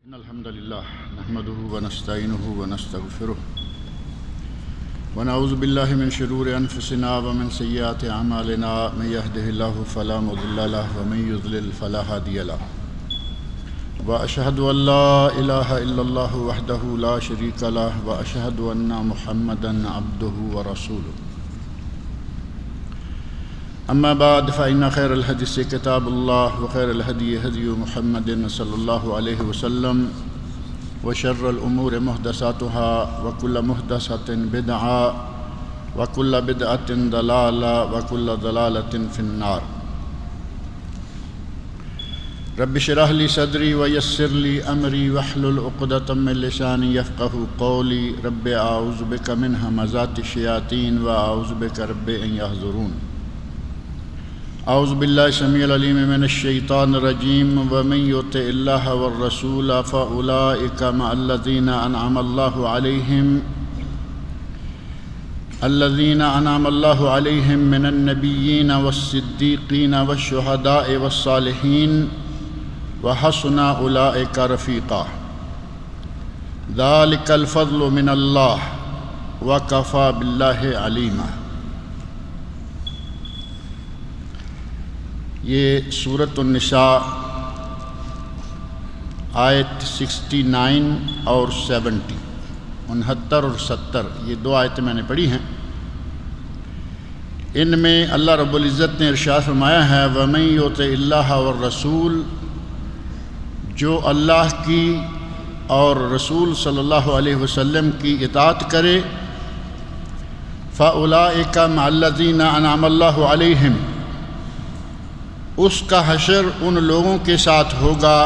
إن الحمد لله نحمده ونستعينه ونستغفره ونعوذ بالله من شرور أنفسنا ومن سيئات أعمالنا من يهده الله فلا مضل له ومن يضلل فلا هادي له وأشهد أن لا إله إلا الله وحده لا شريك له وأشهد أن محمدا عبده ورسوله أما بعد فإن خير الحديث كتاب الله وخير الهدي هدي محمد صلى الله عليه وسلم وشر الأمور محدثاتها وكل محدثة بدعة وكل بدعة ضلالة وكل ضلالة في النار رب اشرح لي صدري ويسر لي أمري واحلل عقدة من لساني يفقهوا قولي رب أعوذ بك من همزات الشياطين وأعوذ بك رب أن يحضرون اعوذ باللہ السمیع العلیم من الشیطان الرجیم ومن یطع اللہ والرسول فاولئک مع الذین انعم اللہ علیہم من النبیین والصدیقین والشہداء والصالحین وحسن اولئک رفیقا ذلک الفضل من اللہ وکفی باللہ علیما۔ یہ سورۃ النساء آیت 69 اور 70 69 اور 70 یہ دو آیتیں میں نے پڑھی ہیں۔ ان میں اللہ رب العزت نے ارشاد فرمایا ہے وَمَن يُطِعِ اللَّهَ وَالرَّسُولَ، جو اللہ کی اور رسول صلی اللہ علیہ وسلم کی اطاعت کرے، فَأُولَئِكَ مَعَ الَّذِينَ أَنْعَمَ اللَّهُ عَلَيْهِمْ، اس کا حشر ان لوگوں کے ساتھ ہوگا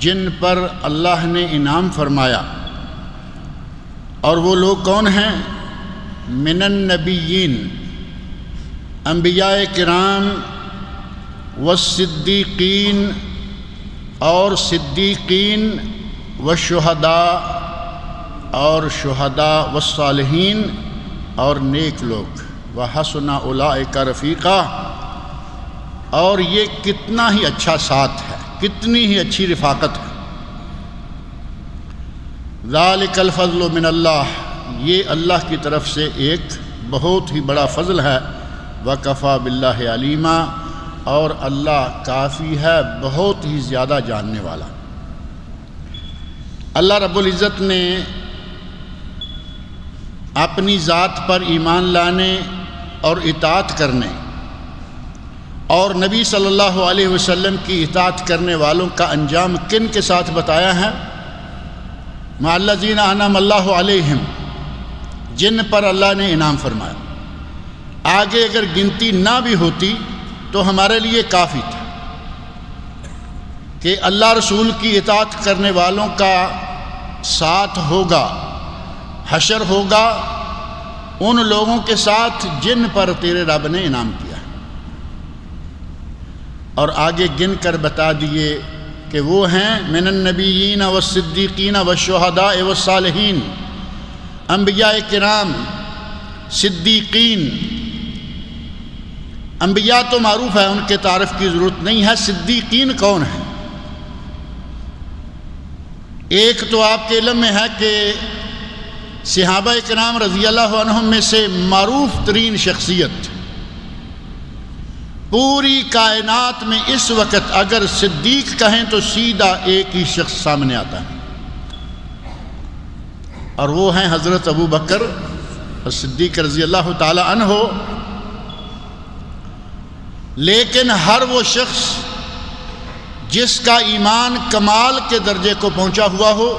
جن پر اللہ نے انعام فرمایا، اور وہ لوگ کون ہیں؟ من النبیین، انبیاء کرام، والصدیقین، اور صدیقین، والشہداء، اور شہداء، والصالحین، اور نیک لوگ، وحسن اولئک رفیقا، اور یہ کتنا ہی اچھا ساتھ ہے، کتنی ہی اچھی رفاقت ہے۔ ذالک الفضل من اللہ، یہ اللہ کی طرف سے ایک بہت ہی بڑا فضل ہے، وکفی باللہ علیما، اور اللہ کافی ہے، بہت ہی زیادہ جاننے والا۔ اللہ رب العزت نے اپنی ذات پر ایمان لانے اور اطاعت کرنے اور نبی صلی اللہ علیہ وسلم کی اطاعت کرنے والوں کا انجام کن کے ساتھ بتایا ہے؟ مع الذین انعم اللہ علیہم، جن پر اللہ نے انعام فرمایا۔ آگے اگر گنتی نہ بھی ہوتی تو ہمارے لیے کافی تھا کہ اللہ رسول کی اطاعت کرنے والوں کا ساتھ ہوگا، حشر ہوگا ان لوگوں کے ساتھ جن پر تیرے رب نے انعام کیا، اور آگے گن کر بتا دیے کہ وہ ہیں من النبیین والصدیقین والشہداء والصالحین، انبیاء کرام، صدیقین۔ انبیاء تو معروف ہے، ان کے تعارف کی ضرورت نہیں ہے۔ صدیقین کون ہیں؟ ایک تو آپ کے علم میں ہے کہ صحابہ کرام رضی اللہ عنہم میں سے معروف ترین شخصیت، پوری کائنات میں اس وقت اگر صدیق کہیں تو سیدھا ایک ہی شخص سامنے آتا ہے، اور وہ ہیں حضرت ابو بکر الصدیق رضی اللہ تعالی عنہ۔ لیکن ہر وہ شخص جس کا ایمان کمال کے درجے کو پہنچا ہوا ہو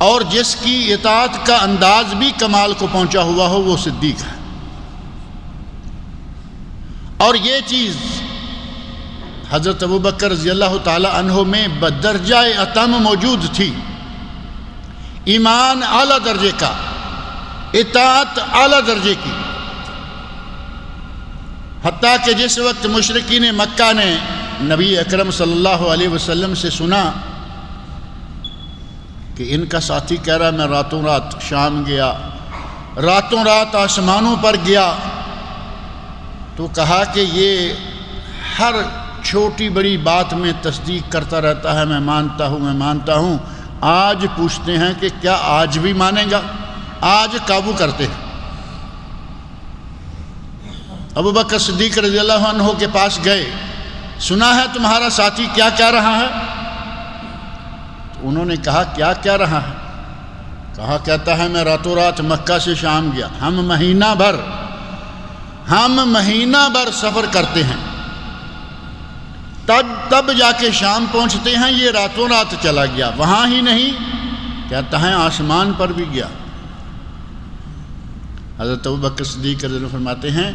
اور جس کی اطاعت کا انداز بھی کمال کو پہنچا ہوا ہو، وہ صدیق ہے۔ اور یہ چیز حضرت ابو بکر رضی اللہ تعالی عنہ میں بدرجہ اتم موجود تھی، ایمان اعلیٰ درجے کا، اطاعت اعلیٰ درجے کی، حتیٰ کہ جس وقت مشرکین مکہ نے نبی اکرم صلی اللہ علیہ وسلم سے سنا کہ ان کا ساتھی کہہ رہا میں راتوں رات شام گیا، راتوں رات آسمانوں پر گیا، تو کہا کہ یہ ہر چھوٹی بڑی بات میں تصدیق کرتا رہتا ہے، میں مانتا ہوں میں مانتا ہوں۔ آج پوچھتے ہیں کہ کیا آج بھی مانیں گا؟ آج قابو کرتے ہیں۔ ابو بکر صدیق رضی اللہ عنہ کے پاس گئے، سنا ہے تمہارا ساتھی کیا کہہ رہا ہے؟ انہوں نے کہا کیا کہہ رہا ہے؟ کہتا ہے میں راتوں رات مکہ سے شام گیا، ہم مہینہ بھر سفر کرتے ہیں، تب جا کے شام پہنچتے ہیں، یہ راتوں رات چلا گیا، وہاں ہی نہیں، کہتا ہے آسمان پر بھی گیا۔ حضرت ابو بکر صدیق رضی اللہ عنہ فرماتے ہیں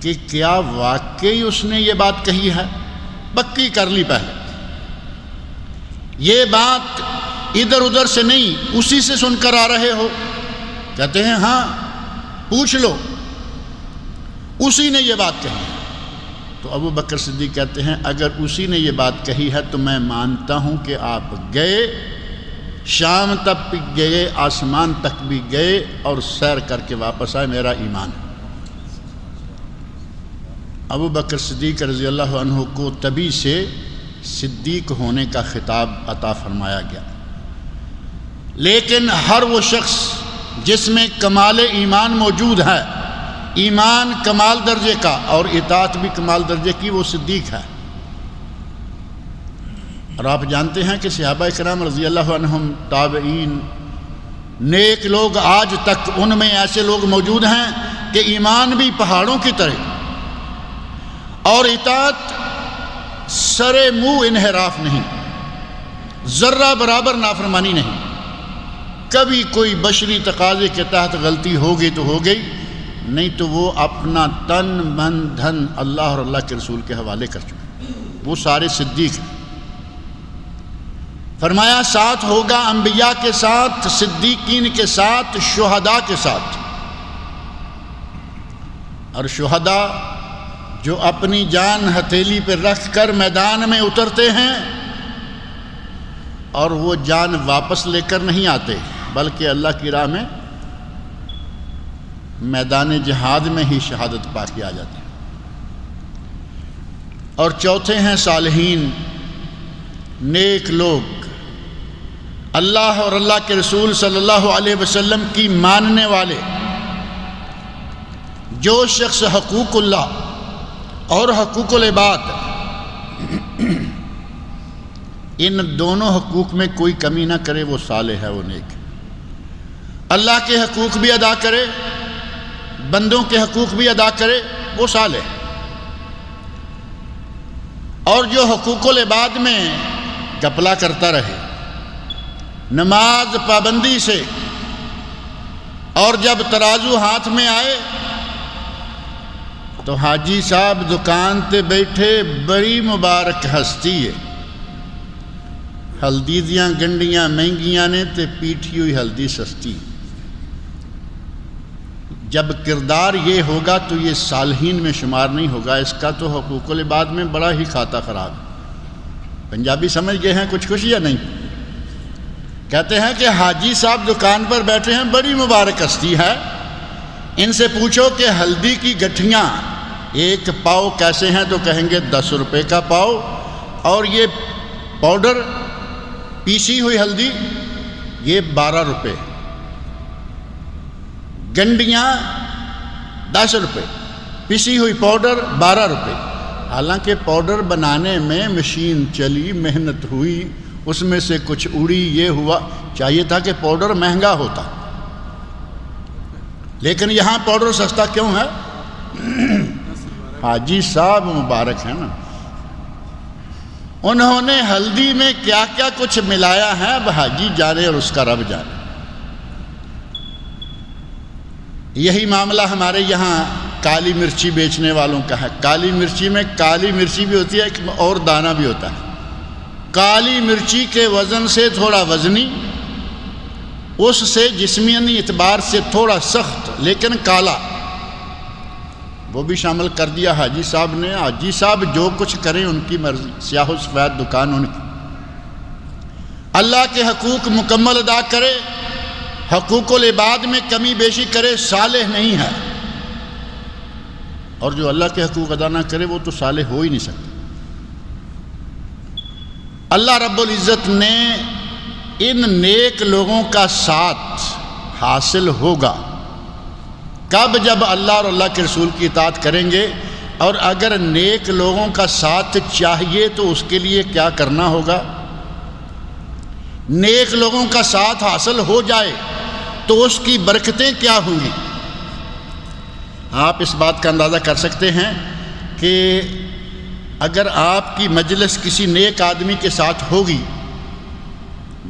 کہ کیا واقعی اس نے یہ بات کہی ہے؟ پکی کر لی پہلے، یہ بات ادھر ادھر سے نہیں، اسی سے سن کر آ رہے ہو؟ کہتے ہیں ہاں، پوچھ لو، اسی نے یہ بات کہی ہے۔ تو ابو بکر صدیق کہتے ہیں اگر اسی نے یہ بات کہی ہے تو میں مانتا ہوں کہ آپ گئے، شام تک بھی گئے، آسمان تک بھی گئے اور سیر کر کے واپس آئے، میرا ایمان ہے۔ ابو بکر صدیق رضی اللہ عنہ کو تبھی سے صدیق ہونے کا خطاب عطا فرمایا گیا۔ لیکن ہر وہ شخص جس میں کمال ایمان موجود ہے، ایمان کمال درجے کا اور اطاعت بھی کمال درجے کی، وہ صدیق ہے۔ اور آپ جانتے ہیں کہ صحابہ کرام رضی اللہ عنہم، تابعین، نیک لوگ، آج تک ان میں ایسے لوگ موجود ہیں کہ ایمان بھی پہاڑوں کی طرح اور اطاعت سرے منہ انحراف نہیں، ذرہ برابر نافرمانی نہیں۔ کبھی کوئی بشری تقاضے کے تحت غلطی ہوگی تو ہو گئی، نہیں تو وہ اپنا تن من دھن اللہ اور اللہ کے رسول کے حوالے کر چکے، وہ سارے صدیق ہیں۔ فرمایا ساتھ ہوگا انبیاء کے ساتھ، صدیقین کے ساتھ، شہداء کے ساتھ۔ اور شہداء جو اپنی جان ہتھیلی پہ رکھ کر میدان میں اترتے ہیں اور وہ جان واپس لے کر نہیں آتے، بلکہ اللہ کی راہ میں میدان جہاد میں ہی شہادت پا کے آ جاتے ہیں۔ اور چوتھے ہیں صالحین، نیک لوگ، اللہ اور اللہ کے رسول صلی اللہ علیہ وسلم کی ماننے والے۔ جو شخص حقوق اللہ اور حقوق العباد، ان دونوں حقوق میں کوئی کمی نہ کرے، وہ صالح ہے، وہ نیک ہے۔ اللہ کے حقوق بھی ادا کرے، بندوں کے حقوق بھی ادا کرے، وہ صالح ہے۔ اور جو حقوق العباد میں گپلا کرتا رہے، نماز پابندی سے، اور جب ترازو ہاتھ میں آئے تو حاجی صاحب دکان تے بیٹھے، بڑی مبارک ہستی ہے، ہلدی دیاں گنڈیاں مہنگیاں نے تے پیٹھی ہوئی ہلدی سستی۔ جب کردار یہ ہوگا تو یہ صالحین میں شمار نہیں ہوگا، اس کا تو حقوق العباد میں بڑا ہی کھاتا خراب ہے۔ پنجابی سمجھ گئے ہیں کچھ یا نہیں؟ کہتے ہیں کہ حاجی صاحب دکان پر بیٹھے ہیں، بڑی مبارک ہستی ہے، ان سے پوچھو کہ ہلدی کی گٹھیاں ایک پاؤ کیسے ہیں تو کہیں گے 10 روپے کا پاؤ، اور یہ پاؤڈر پیسی ہوئی ہلدی یہ 12 روپے، گنڈیاں 10 روپے، پیسی ہوئی پاؤڈر 12 روپے۔ حالانکہ پاؤڈر بنانے میں مشین چلی، محنت ہوئی، اس میں سے کچھ اڑی، یہ ہوا، چاہیے تھا کہ پاؤڈر مہنگا ہوتا، لیکن یہاں پاؤڈر سستا کیوں ہے؟ حاجی صاحب مبارک ہے نا، انہوں نے ہلدی میں کیا کیا کچھ ملایا ہے، اب حاجی جانے اور اس کا رب جانے۔ یہی معاملہ ہمارے یہاں کالی مرچی بیچنے والوں کا ہے۔ کالی مرچی میں کالی مرچی بھی ہوتی ہے، ایک اور دانہ بھی ہوتا ہے۔ کالی مرچی کے وزن سے تھوڑا وزنی، اس سے جسمانی اعتبار سے تھوڑا سخت لیکن کالا، وہ بھی شامل کر دیا حاجی صاحب نے۔ حاجی صاحب جو کچھ کریں ان کی مرضی، سیاہ و سفید دکان ان کی۔ اللہ کے حقوق مکمل ادا کرے، حقوق العباد میں کمی بیشی کرے، صالح نہیں ہے۔ اور جو اللہ کے حقوق ادا نہ کرے وہ تو صالح ہو ہی نہیں سکتا۔ اللہ رب العزت نے ان نیک لوگوں کا ساتھ حاصل ہوگا کب؟ جب اللہ اور اللہ کے رسول کی اطاعت کریں گے، اور اگر نیک لوگوں کا ساتھ چاہیے تو اس کے لیے کیا کرنا ہوگا؟ نیک لوگوں کا ساتھ حاصل ہو جائے تو اس کی برکتیں کیا ہوں گی؟ آپ اس بات کا اندازہ کر سکتے ہیں کہ اگر آپ کی مجلس کسی نیک آدمی کے ساتھ ہوگی،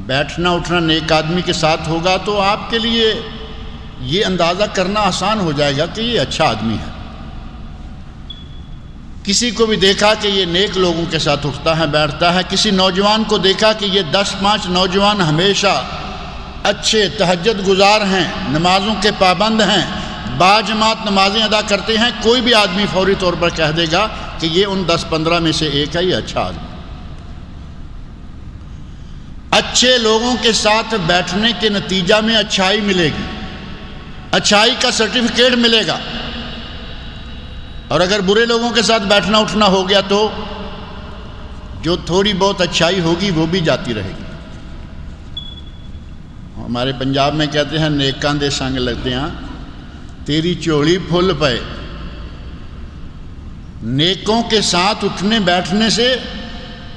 بیٹھنا اٹھنا نیک آدمی کے ساتھ ہوگا، تو آپ کے لیے یہ اندازہ کرنا آسان ہو جائے گا کہ یہ اچھا آدمی ہے۔ کسی کو بھی دیکھا کہ یہ نیک لوگوں کے ساتھ اٹھتا ہے بیٹھتا ہے، کسی نوجوان کو دیکھا کہ یہ 10-5 نوجوان ہمیشہ اچھے تہجد گزار ہیں، نمازوں کے پابند ہیں، باجماعت نمازیں ادا کرتے ہیں، کوئی بھی آدمی فوری طور پر کہہ دے گا کہ یہ ان 10-15 میں سے ایک ہے، یہ اچھا آدمی۔ اچھے لوگوں کے ساتھ بیٹھنے کے نتیجہ میں اچھائی ملے گی، اچھائی کا سرٹیفکیٹ ملے گا، اور اگر برے لوگوں کے ساتھ بیٹھنا اٹھنا ہو گیا تو جو تھوڑی بہت اچھائی ہوگی وہ بھی جاتی رہے گی۔ ہمارے پنجاب میں کہتے ہیں نیکاں دے سنگ لگتے ہیں تیری چولی پھل پئے۔ نیکوں کے ساتھ اٹھنے بیٹھنے سے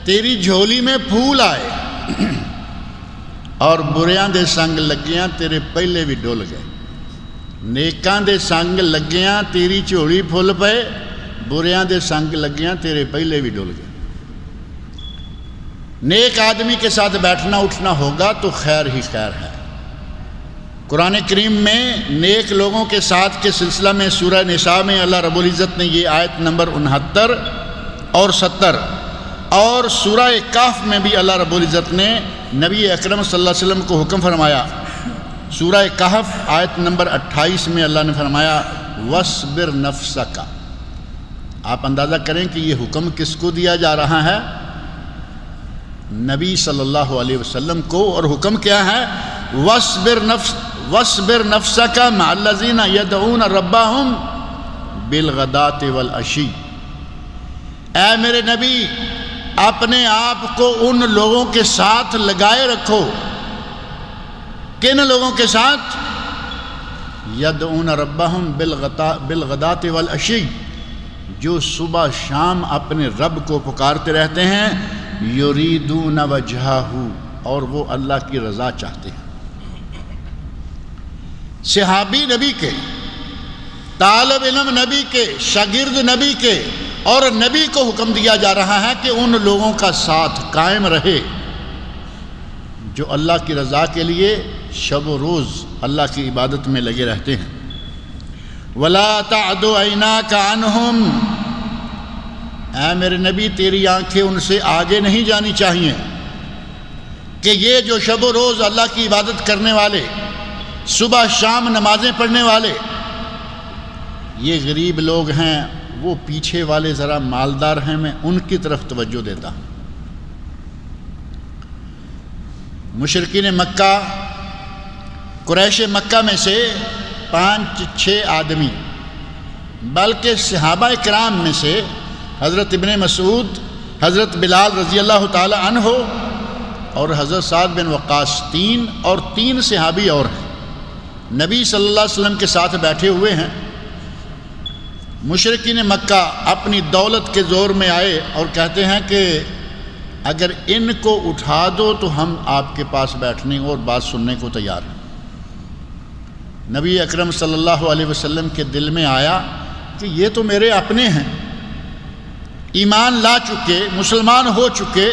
تیری جھولی میں پھول آئے، اور بریاں دے سنگ لگیاں تیرے پہلے بھی ڈول گئے۔ نیکاں دے سنگ لگیاں تیری جھولی پھل پئے، بریاں دے سنگ لگیاں تیرے پہلے بھی ڈول گئے۔ نیک آدمی کے ساتھ بیٹھنا اٹھنا ہوگا تو خیر ہی خیر ہے۔ قرآن کریم میں نیک لوگوں کے ساتھ کے سلسلہ میں سورہ نساء میں اللہ رب العزت نے یہ آیت نمبر 69 اور 70، اور سورہ کہف میں بھی اللہ رب العزت نے نبی اکرم صلی اللہ علیہ وسلم کو حکم فرمایا۔ سورہ کہف آیت نمبر 28 میں اللہ نے فرمایا وَاصْبِرْ نَفْسَكَ۔ آپ اندازہ کریں کہ یہ حکم کس کو دیا جا رہا ہے؟ نبی صلی اللہ علیہ وسلم کو، اور حکم کیا ہے؟ وَاصْبِرْ نَفْسَكَ مَعَ الَّذِينَ يَدْعُونَ رَبَّهُمْ بِالْغَدَاةِ وَالْعَشِيِّ۔ اے میرے نبی، اپنے آپ کو ان لوگوں کے ساتھ لگائے رکھو۔ کن لوگوں کے ساتھ؟ یدعون ربہم بالغداۃ والعشی، جو صبح شام اپنے رب کو پکارتے رہتے ہیں، یریدون وجہہ، اور وہ اللہ کی رضا چاہتے ہیں۔ صحابی نبی کے، طالب علم نبی کے، شاگرد نبی کے، اور نبی کو حکم دیا جا رہا ہے کہ ان لوگوں کا ساتھ قائم رہے جو اللہ کی رضا کے لیے شب و روز اللہ کی عبادت میں لگے رہتے ہیں۔ وَلَا تَعْدُ عَيْنَاكَ عَنْهُمْ، اے میرے نبی تیری آنکھیں ان سے آگے نہیں جانی چاہیے کہ یہ جو شب و روز اللہ کی عبادت کرنے والے، صبح شام نمازیں پڑھنے والے، یہ غریب لوگ ہیں، وہ پیچھے والے ذرا مالدار ہیں، میں ان کی طرف توجہ دیتا ہوں۔ مشرکین مکہ، قریش مکہ میں سے 5-6 آدمی، بلکہ صحابہ کرام میں سے حضرت ابن مسعود، حضرت بلال رضی اللہ تعالی عنہ اور حضرت سعد بن وقاص، 3 صحابی اور ہیں، نبی صلی اللہ علیہ وسلم کے ساتھ بیٹھے ہوئے ہیں۔ مشرکین مکہ اپنی دولت کے زور میں آئے اور کہتے ہیں کہ اگر ان کو اٹھا دو تو ہم آپ کے پاس بیٹھنے اور بات سننے کو تیار ہیں۔ نبی اکرم صلی اللہ علیہ وسلم کے دل میں آیا کہ یہ تو میرے اپنے ہیں، ایمان لا چکے، مسلمان ہو چکے،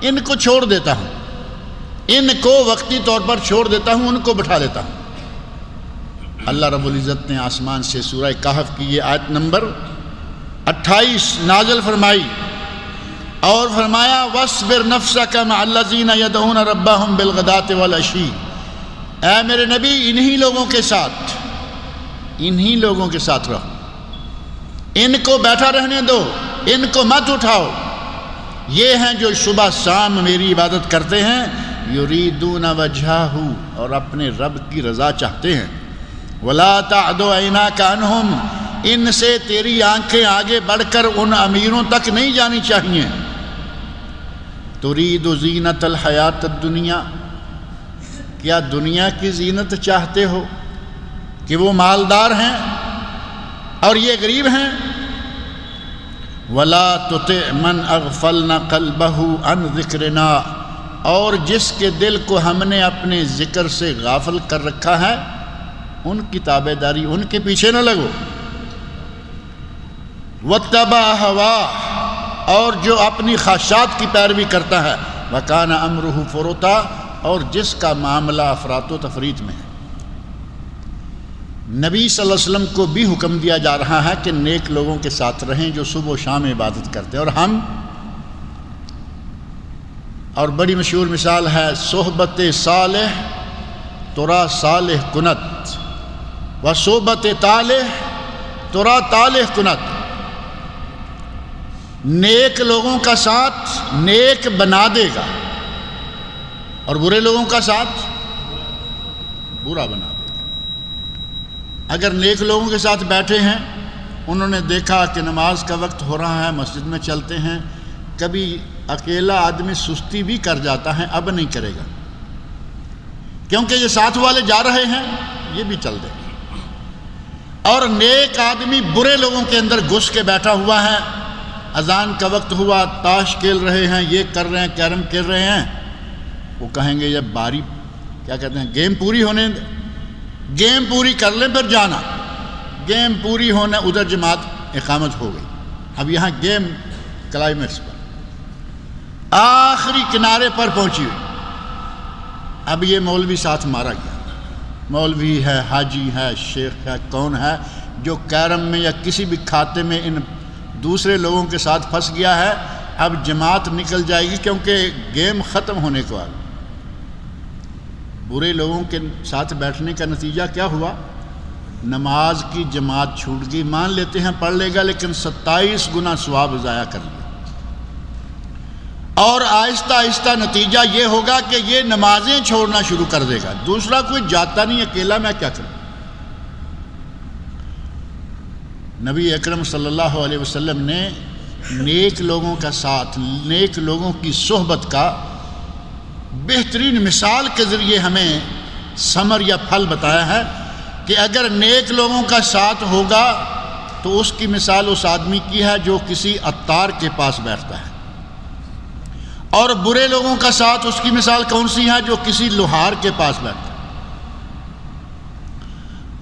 ان کو چھوڑ دیتا ہوں، ان کو وقتی طور پر چھوڑ دیتا ہوں، ان کو بٹھا لیتا ہوں۔ اللہ رب العزت نے آسمان سے سورہ کہف کی یہ آیت نمبر 28 نازل فرمائی اور فرمایا وَاصْبِرْ نَفْسَكَ مَعَ الَّذِينَ يَدْعُونَ رَبَّهُمْ بِالْغَدَاةِ وَالْعَشِيِّ۔ اے میرے نبی انہی لوگوں کے ساتھ رہو، ان کو بیٹھا رہنے دو، ان کو مت اٹھاؤ۔ یہ ہیں جو صبح شام میری عبادت کرتے ہیں، یریدون وجہہ، اور اپنے رب کی رضا چاہتے ہیں۔ وَلَا تَعْدُ عَيْنَاكَ عَنْهُمْ، ان سے تیری آنکھیں آگے بڑھ کر ان امیروں تک نہیں جانی چاہیے۔ ترید زینت الحیات الدنیا، کیا دنیا کی زینت چاہتے ہو کہ وہ مالدار ہیں اور یہ غریب ہیں؟ ولا تطع من اغفلنا قلبه عن ذکرنا، اور جس کے دل کو ہم نے اپنے ذکر سے غافل کر رکھا ہے ان کی تابع داری، ان کے پیچھے نہ لگو۔ واتبع ہواہ، اور جو اپنی خواہشات کی پیروی کرتا ہے، وکان امرہ فرطا، اور جس کا معاملہ افراط و تفریط میں ہے۔ نبی صلی اللہ علیہ وسلم کو بھی حکم دیا جا رہا ہے کہ نیک لوگوں کے ساتھ رہیں جو صبح و شام عبادت کرتے ہیں، اور ہم، اور بڑی مشہور مثال ہے صحبت صالح ترا صالح کنت و صحبت طالح ترا طالح کنت۔ نیک لوگوں کا ساتھ نیک بنا دے گا اور برے لوگوں کا ساتھ برا بنا دے گا۔ اگر نیک لوگوں کے ساتھ بیٹھے ہیں، انہوں نے دیکھا کہ نماز کا وقت ہو رہا ہے، مسجد میں چلتے ہیں، کبھی اکیلا آدمی سستی بھی کر جاتا ہے، اب نہیں کرے گا کیونکہ یہ ساتھ والے جا رہے ہیں، یہ بھی چل دے گا۔ اور نیک آدمی برے لوگوں کے اندر گھس کے بیٹھا ہوا ہے، اذان کا وقت ہوا، تاش کھیل رہے ہیں، یہ کر رہے ہیں، کیرم کھیل رہے ہیں، وہ کہیں گے جب باری کیا کہتے ہیں گیم پوری ہونے دیں، گیم پوری کر لیں پھر جانا۔ گیم پوری ہونے ادھر جماعت اقامت ہو گئی، اب یہاں گیم کلائمیکس پر آخری کنارے پر پہنچی ہوئی، اب یہ مولوی ساتھ مارا گیا، مولوی ہے، حاجی ہے، شیخ ہے، کون ہے جو کیرم میں یا کسی بھی کھاتے میں ان دوسرے لوگوں کے ساتھ پھنس گیا ہے، اب جماعت نکل جائے گی کیونکہ گیم ختم ہونے کو آ گیا۔ برے لوگوں کے ساتھ بیٹھنے کا نتیجہ کیا ہوا؟ نماز کی جماعت چھوٹ گئی۔ مان لیتے ہیں پڑھ لے گا لیکن 27 گنا ثواب ضائع کر لیا، اور آہستہ آہستہ نتیجہ یہ ہوگا کہ یہ نمازیں چھوڑنا شروع کر دے گا، دوسرا کوئی جاتا نہیں، اکیلا میں کیا کروں۔ نبی اکرم صلی اللہ علیہ وسلم نے نیک لوگوں کا ساتھ، نیک لوگوں کی صحبت کا بہترین مثال کے ذریعے ہمیں ثمر یا پھل بتایا ہے کہ اگر نیک لوگوں کا ساتھ ہوگا تو اس کی مثال اس آدمی کی ہے جو کسی عطار کے پاس بیٹھتا ہے، اور برے لوگوں کا ساتھ اس کی مثال کون سی ہے؟ جو کسی لوہار کے پاس بیٹھتا ہے۔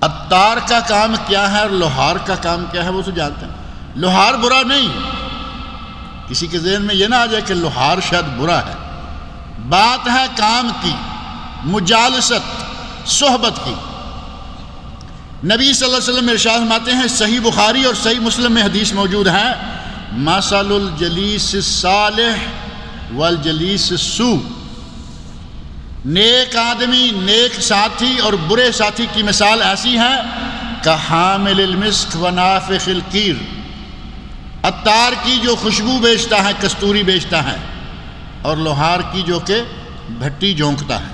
عطار کا کام کیا ہے اور لوہار کا کام کیا ہے وہ تو جانتے ہیں۔ لوہار برا نہیں، کسی کے ذہن میں یہ نہ آ جائے کہ لوہار شاید برا ہے، بات ہے کام کی، مجالست، صحبت کی۔ نبی صلی اللہ علیہ وسلم ارشاد فرماتے ہیں، صحیح بخاری اور صحیح مسلم میں حدیث موجود ہے، مثل الجلیس الصالح والجلیس السوء، نیک آدمی، نیک ساتھی اور برے ساتھی کی مثال ایسی ہے کہ حامل المسک و نافخ القیر، عطار کی جو خوشبو بیچتا ہے، کستوری بیچتا ہے، اور لوہار کی جو کہ بھٹی جھونکتا ہے۔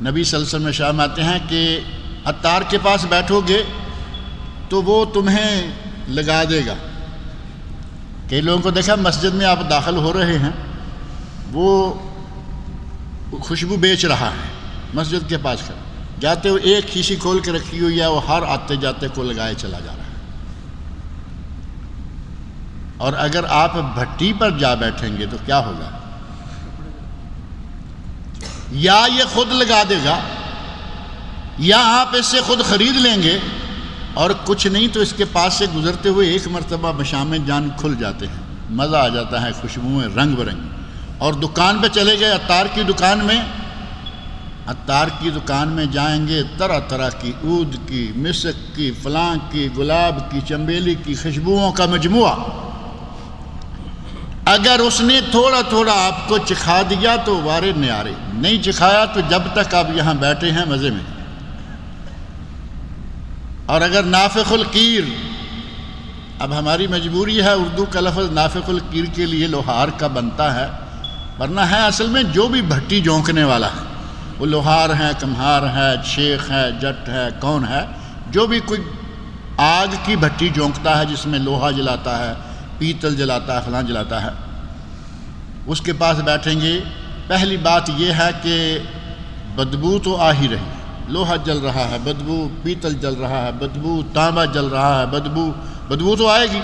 نبی صلی اللہ علیہ وسلم ارشاد فرماتے ہیں کہ عطار کے پاس بیٹھو گے تو وہ تمہیں لگا دے گا۔ کئی لوگوں کو دیکھا مسجد میں آپ داخل ہو رہے ہیں، وہ خوشبو بیچ رہا ہے، مسجد کے پاس کھڑا، جاتے ہوئے ایک شیشی کھول کے رکھی ہوئی ہے، وہ ہر آتے جاتے کو لگائے چلا جا رہا ہے۔ اور اگر آپ بھٹی پر جا بیٹھیں گے تو کیا ہوگا؟ یا یہ خود لگا دے گا یا آپ اس سے خود خرید لیں گے، اور کچھ نہیں تو اس کے پاس سے گزرتے ہوئے ایک مرتبہ مشام جان کھل جاتے ہیں، مزہ آ جاتا ہے، خوشبوئیں رنگ برنگ۔ اور دکان پہ چلے گئے عطار کی دکان میں، عطار کی دکان میں جائیں گے، طرح طرح کی عود کی، مسک کی، فلاں کی، گلاب کی، چنبیلی کی خوشبوؤں کا مجموعہ۔ اگر اس نے تھوڑا تھوڑا آپ کو چکھا دیا تو وارے نیارے، نہیں چکھایا تو جب تک آپ یہاں بیٹھے ہیں مزے میں۔ اور اگر نافخ القیر، اب ہماری مجبوری ہے، اردو کا لفظ نافخ القیر کے لیے لوہار کا بنتا ہے، ورنہ ہے اصل میں جو بھی بھٹی جھونکنے والا ہے، وہ لوہار ہے، کمہار ہے، شیخ ہے، جٹ ہے، کون ہے، جو بھی کوئی آگ کی بھٹی جھونکتا ہے جس میں لوہا جلاتا ہے، پیتل جلاتا ہے، فلاں جلاتا ہے، اس کے پاس بیٹھیں گے، پہلی بات یہ ہے کہ بدبو تو آ ہی رہی ہے، لوہا جل رہا ہے بدبو، پیتل جل رہا ہے بدبو، تانبا جل رہا ہے بدبو تو آئے گی۔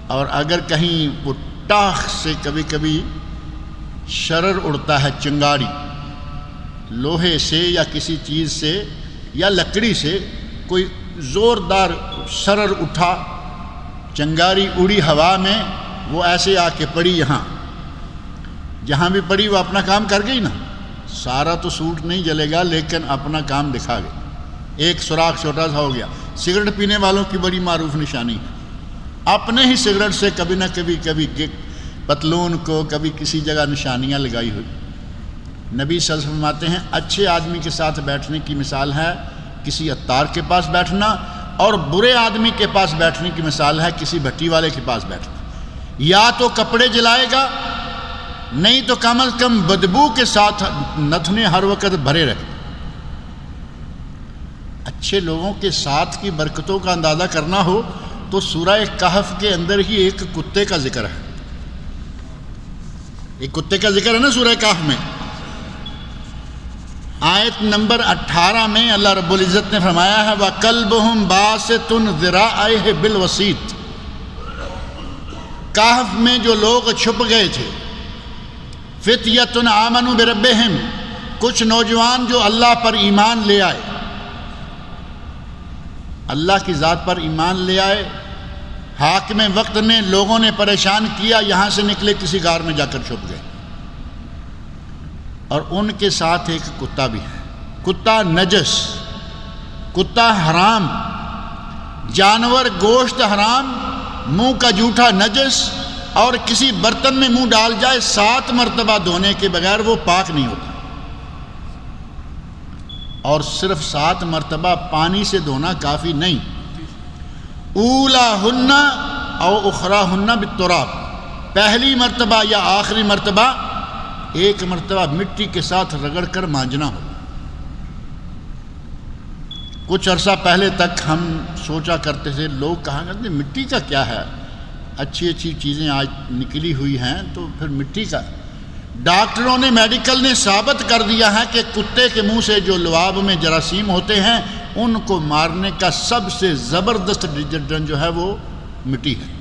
اور اگر کہیں وہ ٹاخ سے کبھی کبھی شرر اڑتا ہے، چنگاری لوہے سے یا کسی چیز سے یا لکڑی سے کوئی زوردار شرر اٹھا، چنگاری اڑی ہوا میں، وہ ایسے آ کے پڑی یہاں، جہاں بھی پڑی وہ اپنا کام کر گئی نا، سارا تو سوٹ نہیں جلے گا لیکن اپنا کام دکھا گئی، ایک سوراخ چھوٹا سا ہو گیا۔ سگریٹ پینے والوں کی بڑی معروف نشانی ہے، اپنے ہی سگریٹ سے کبھی نہ کبھی پتلون کو کبھی کسی جگہ نشانیاں لگائی ہوئی۔ نبی صلی اللہ علیہ وسلم فرماتے ہیں اچھے آدمی کے ساتھ بیٹھنے کی مثال ہے کسی عطار کے پاس بیٹھنا، اور برے آدمی کے پاس بیٹھنے کی مثال ہے کسی بھٹی والے کے پاس بیٹھنا، یا تو کپڑے جلائے گا نہیں تو کم از کم بدبو کے ساتھ نتنے ہر وقت بھرے رہے۔ اچھے لوگوں کے ساتھ کی برکتوں کا اندازہ کرنا ہو تو سورہ کہف کے اندر ہی ایک کتے کا ذکر ہے، ایک کتے کا ذکر ہے نا سورہ کہف میں۔ آیت نمبر 18 میں اللہ رب العزت نے فرمایا ہے وَقَلْبُهُمْ بَاسِطٌ ذِرَاعَيْهِ بِالْوَسِيطِ، کہف میں جو لوگ چھپ گئے تھے، فِتْيَةٌ آمَنُوا بِرَبِّهِمْ، کچھ نوجوان جو اللہ پر ایمان لے آئے، اللہ کی ذات پر ایمان لے آئے، حاکم وقت نے لوگوں نے پریشان کیا، یہاں سے نکلے کسی غار میں جا کر چھپ گئے، اور ان کے ساتھ ایک کتا بھی ہے، کتا نجس، کتا حرام، جانور گوشت حرام، منہ کا جھوٹا نجس، اور کسی برتن میں منہ ڈال جائے 7 مرتبہ دھونے کے بغیر وہ پاک نہیں ہوتا، اور صرف 7 مرتبہ پانی سے دھونا کافی نہیں، اولاہن او اخراہن بالتراب، پہلی مرتبہ یا آخری مرتبہ ایک مرتبہ مٹی کے ساتھ رگڑ کر مانجنا ہو۔ کچھ عرصہ پہلے تک ہم سوچا کرتے تھے، لوگ کہا کرتے مٹی کا کیا ہے، اچھی اچھی چیزیں آج نکلی ہوئی ہیں تو پھر مٹی کا۔ ڈاکٹروں نے میڈیکل نے ثابت کر دیا ہے کہ کتے کے منہ سے جو لعاب میں جراثیم ہوتے ہیں ان کو مارنے کا سب سے زبردست ڈٹرجنٹ جو ہے وہ مٹی ہے،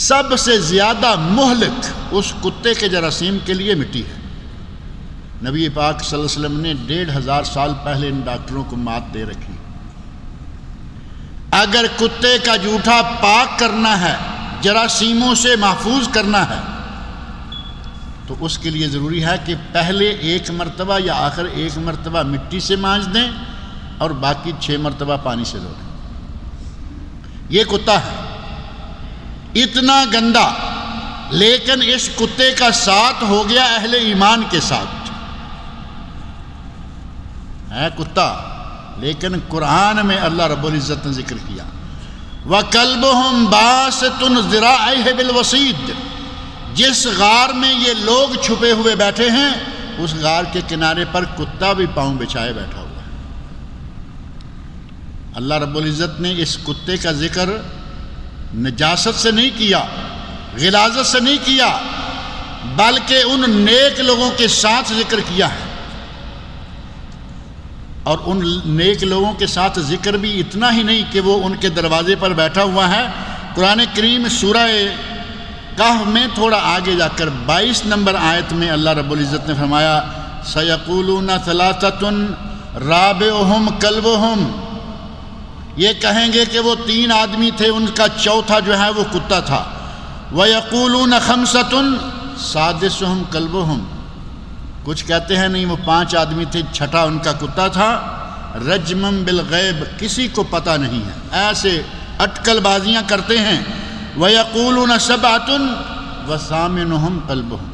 سب سے زیادہ مہلک اس کتے کے جراثیم کے لیے مٹی ہے۔ نبی پاک صلی اللہ علیہ وسلم نے 1500 سال پہلے ان ڈاکٹروں کو مات دے رکھی۔ اگر کتے کا جوٹھا پاک کرنا ہے، جراثیموں سے محفوظ کرنا ہے، تو اس کے لیے ضروری ہے کہ پہلے 1 مرتبہ یا آخر 1 مرتبہ مٹی سے مانج دیں اور باقی 6 مرتبہ پانی سے دھو دیں۔ یہ کتا ہے اتنا گندا، لیکن اس کتے کا ساتھ ہو گیا اہل ایمان کے ساتھ، ہے کتا، لیکن قرآن میں اللہ رب العزت نے ذکر کیا وَقَلْبُهُمْ بَاسِطٌ ذِرَاعَيْهِ بِالْوَسِيطِ، جس غار میں یہ لوگ چھپے ہوئے بیٹھے ہیں اس غار کے کنارے پر کتا بھی پاؤں بچھائے بیٹھا ہوا ہے۔ اللہ رب العزت نے اس کتے کا ذکر نجاست سے نہیں کیا، غلاظت سے نہیں کیا، بلکہ ان نیک لوگوں کے ساتھ ذکر کیا ہے، اور ان نیک لوگوں کے ساتھ ذکر بھی اتنا ہی نہیں کہ وہ ان کے دروازے پر بیٹھا ہوا ہے۔ قرآن کریم سورہ کہف میں تھوڑا آگے جا کر 22 نمبر آیت میں اللہ رب العزت نے فرمایا سَيَقُولُونَ ثَلَاثَةٌ رَابِعُهُمْ كَلْبُهُمْ، یہ کہیں گے کہ وہ 3 آدمی تھے، ان کا چوتھا جو ہے وہ کتا تھا۔ وَيَقُولُونَ خَمْسَةٌ سَادِسُهُمْ كَلْبُهُمْ، کچھ کہتے ہیں نہیں وہ 5 آدمی تھے، چھٹا ان کا کتا تھا۔ رجمًا بالغیب، کسی کو پتہ نہیں ہے، ایسے اٹکل بازیاں کرتے ہیں۔ وَيَقُولُونَ سَبْعَةٌ وَثَامِنُهُمْ كَلْبُهُمْ،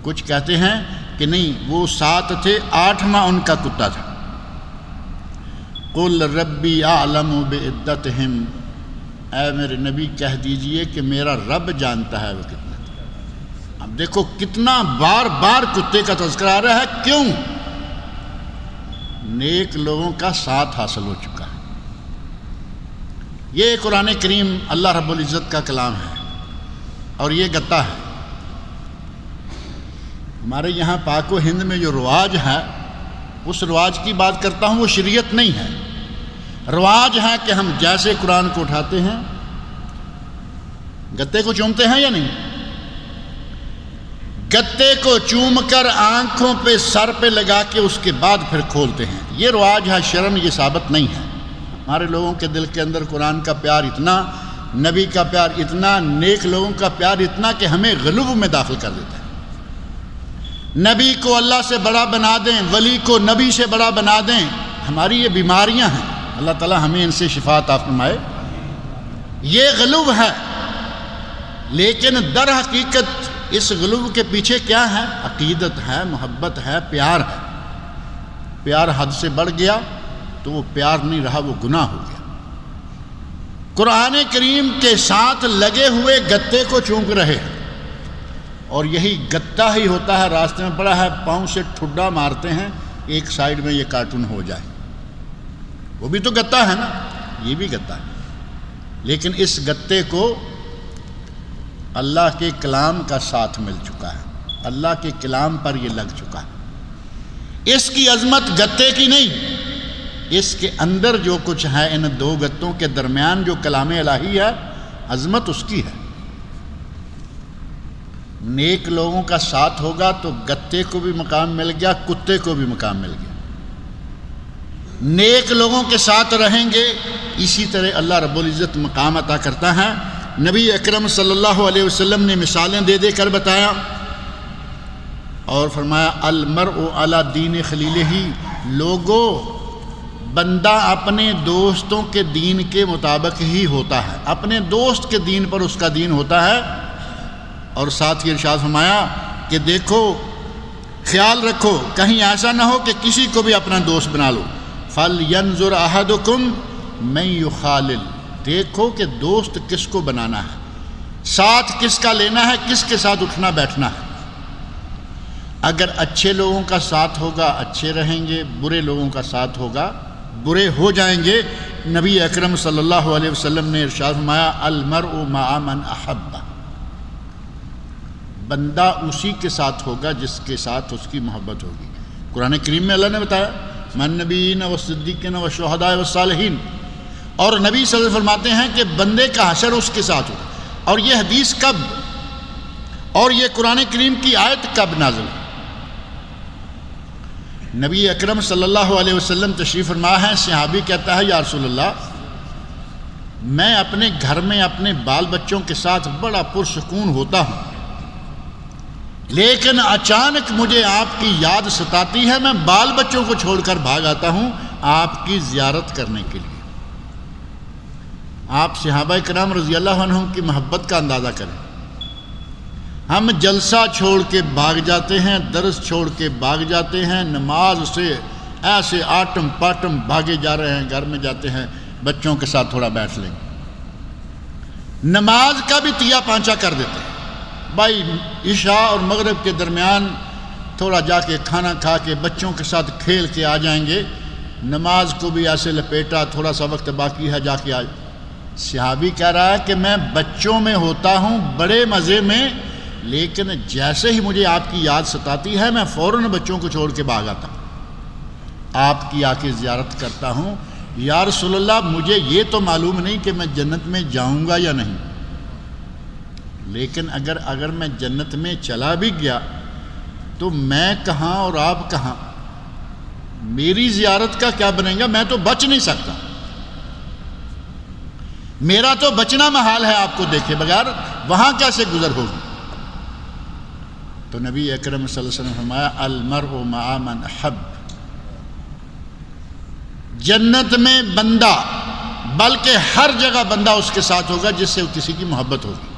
کچھ کہتے ہیں کہ نہیں وہ 7 تھے، 8واں ان کا کتا تھا۔ قُلْ رَبِّي أَعْلَمُ بِعِدَّتِهِمْ، اے میرے نبی کہہ دیجئے کہ میرا رب جانتا ہے وہ کتنا تھا۔ اب دیکھو کتنا بار بار کتے کا تذکرہ آ رہا ہے، کیوں؟ نیک لوگوں کا ساتھ حاصل ہو چکا ہے۔ یہ قرآن کریم اللہ رب العزت کا کلام ہے، اور یہ گتا ہے۔ ہمارے یہاں پاک و ہند میں جو رواج ہے اس رواج کی بات کرتا ہوں، وہ شریعت نہیں ہے۔ رواج ہے کہ ہم جیسے قرآن کو اٹھاتے ہیں گتے کو چومتے ہیں یا نہیں، گتے کو چوم کر آنکھوں پہ سر پہ لگا کے اس کے بعد پھر کھولتے ہیں۔ یہ رواج ہے، شرعاً یہ ثابت نہیں ہے۔ ہمارے لوگوں کے دل کے اندر قرآن کا پیار اتنا، نبی کا پیار اتنا، نیک لوگوں کا پیار اتنا کہ ہمیں غلو میں داخل کر دیتا ہے۔ نبی کو اللہ سے بڑا بنا دیں، ولی کو نبی سے بڑا بنا دیں۔ ہماری یہ بیماریاں ہیں، اللہ تعالی ہمیں ان سے شفا عطا فرمائے۔ یہ غلو ہے، لیکن در حقیقت اس غلو کے پیچھے کیا ہے؟ عقیدت ہے، محبت ہے، پیار ہے۔ پیار حد سے بڑھ گیا تو وہ پیار نہیں رہا، وہ گناہ ہو گیا۔ قرآن کریم کے ساتھ لگے ہوئے گتے کو چونک رہے ہیں، اور یہی گتا ہی ہوتا ہے، راستے میں پڑا ہے، پاؤں سے ٹھڈا مارتے ہیں ایک سائیڈ میں یہ کارٹون ہو جائے۔ وہ بھی تو گتا ہے نا، یہ بھی گتا ہے، لیکن اس گتے کو اللہ کے کلام کا ساتھ مل چکا ہے، اللہ کے کلام پر یہ لگ چکا ہے۔ اس کی عظمت گتے کی نہیں، اس کے اندر جو کچھ ہے، ان دو گتوں کے درمیان جو کلام الہی ہے، عظمت اس کی ہے۔ نیک لوگوں کا ساتھ ہوگا تو گتے کو بھی مقام مل گیا، کتے کو بھی مقام مل گیا۔ نیک لوگوں کے ساتھ رہیں گے، اسی طرح اللہ رب العزت مقام عطا کرتا ہے۔ نبی اکرم صلی اللہ علیہ وسلم نے مثالیں دے دے کر بتایا اور فرمایا المرء علی دین خلیلہ، لوگو بندہ اپنے دوستوں کے دین کے مطابق ہی ہوتا ہے، اپنے دوست کے دین پر اس کا دین ہوتا ہے۔ اور ساتھ ہی ارشاد فرمایا کہ دیکھو، خیال رکھو کہیں ایسا نہ ہو کہ کسی کو بھی اپنا دوست بنا لو۔ فَلْيَنْظُرْ أَحَدُكُمْ مَنْ يُخَالِلْ، دیکھو کہ دوست کس کو بنانا ہے، ساتھ کس کا لینا ہے، کس کے ساتھ اٹھنا بیٹھنا ہے۔ اگر اچھے لوگوں کا ساتھ ہوگا اچھے رہیں گے، برے لوگوں کا ساتھ ہوگا برے ہو جائیں گے۔ نبی اکرم صلی اللہ علیہ وسلم نے ارشاد فرمایا المرء مع من احب، بندہ اسی کے ساتھ ہوگا جس کے ساتھ اس کی محبت ہوگی۔ قرآن کریم میں اللہ نے بتایا من نبیین والصدیقین والشہداء والصالحین، اور نبی صلی اللہ علیہ وسلم فرماتے ہیں کہ بندے کا حشر اس کے ساتھ ہوگا۔ اور یہ حدیث کب اور یہ قرآن کریم کی آیت کب نازل؟ نبی اکرم صلی اللہ علیہ وسلم تشریف فرما ہے، صحابی کہتا ہے یا رسول اللہ، میں اپنے گھر میں اپنے بال بچوں کے ساتھ بڑا پرسکون ہوتا ہوں، لیکن اچانک مجھے آپ کی یاد ستاتی ہے، میں بال بچوں کو چھوڑ کر بھاگ آتا ہوں آپ کی زیارت کرنے کے لیے۔ آپ صحابہ کرام رضی اللہ عنہم کی محبت کا اندازہ کریں۔ ہم جلسہ چھوڑ کے بھاگ جاتے ہیں، درس چھوڑ کے بھاگ جاتے ہیں، نماز سے ایسے آٹم پاٹم بھاگے جا رہے ہیں، گھر میں جاتے ہیں بچوں کے ساتھ تھوڑا بیٹھ لیں، نماز کا بھی تیا پانچا کر دیتے ہیں۔ بھائی عشاء اور مغرب کے درمیان تھوڑا جا کے کھانا کھا کے بچوں کے ساتھ کھیل کے آ جائیں گے، نماز کو بھی ایسے لپیٹا، تھوڑا سا وقت باقی ہے جا کے آ۔ صحابی کہہ رہا ہے کہ میں بچوں میں ہوتا ہوں بڑے مزے میں، لیکن جیسے ہی مجھے آپ کی یاد ستاتی ہے میں فوراً بچوں کو چھوڑ کے بھاگ آتا ہوں، آپ کی آ کے زیارت کرتا ہوں۔ یا رسول اللہ، مجھے یہ تو معلوم نہیں کہ میں جنت میں جاؤں گا یا نہیں، لیکن اگر میں جنت میں چلا بھی گیا تو میں کہاں اور آپ کہاں، میری زیارت کا کیا بنے گا؟ میں تو بچ نہیں سکتا، میرا تو بچنا محال ہے آپ کو دیکھے بغیر، وہاں کیسے گزر ہوگی؟ تو نبی اکرم صلی اللہ علیہ وسلم فرمایا المرء مع من احب، جنت میں بندہ، بلکہ ہر جگہ بندہ اس کے ساتھ ہوگا جس سے کسی کی محبت ہوگی۔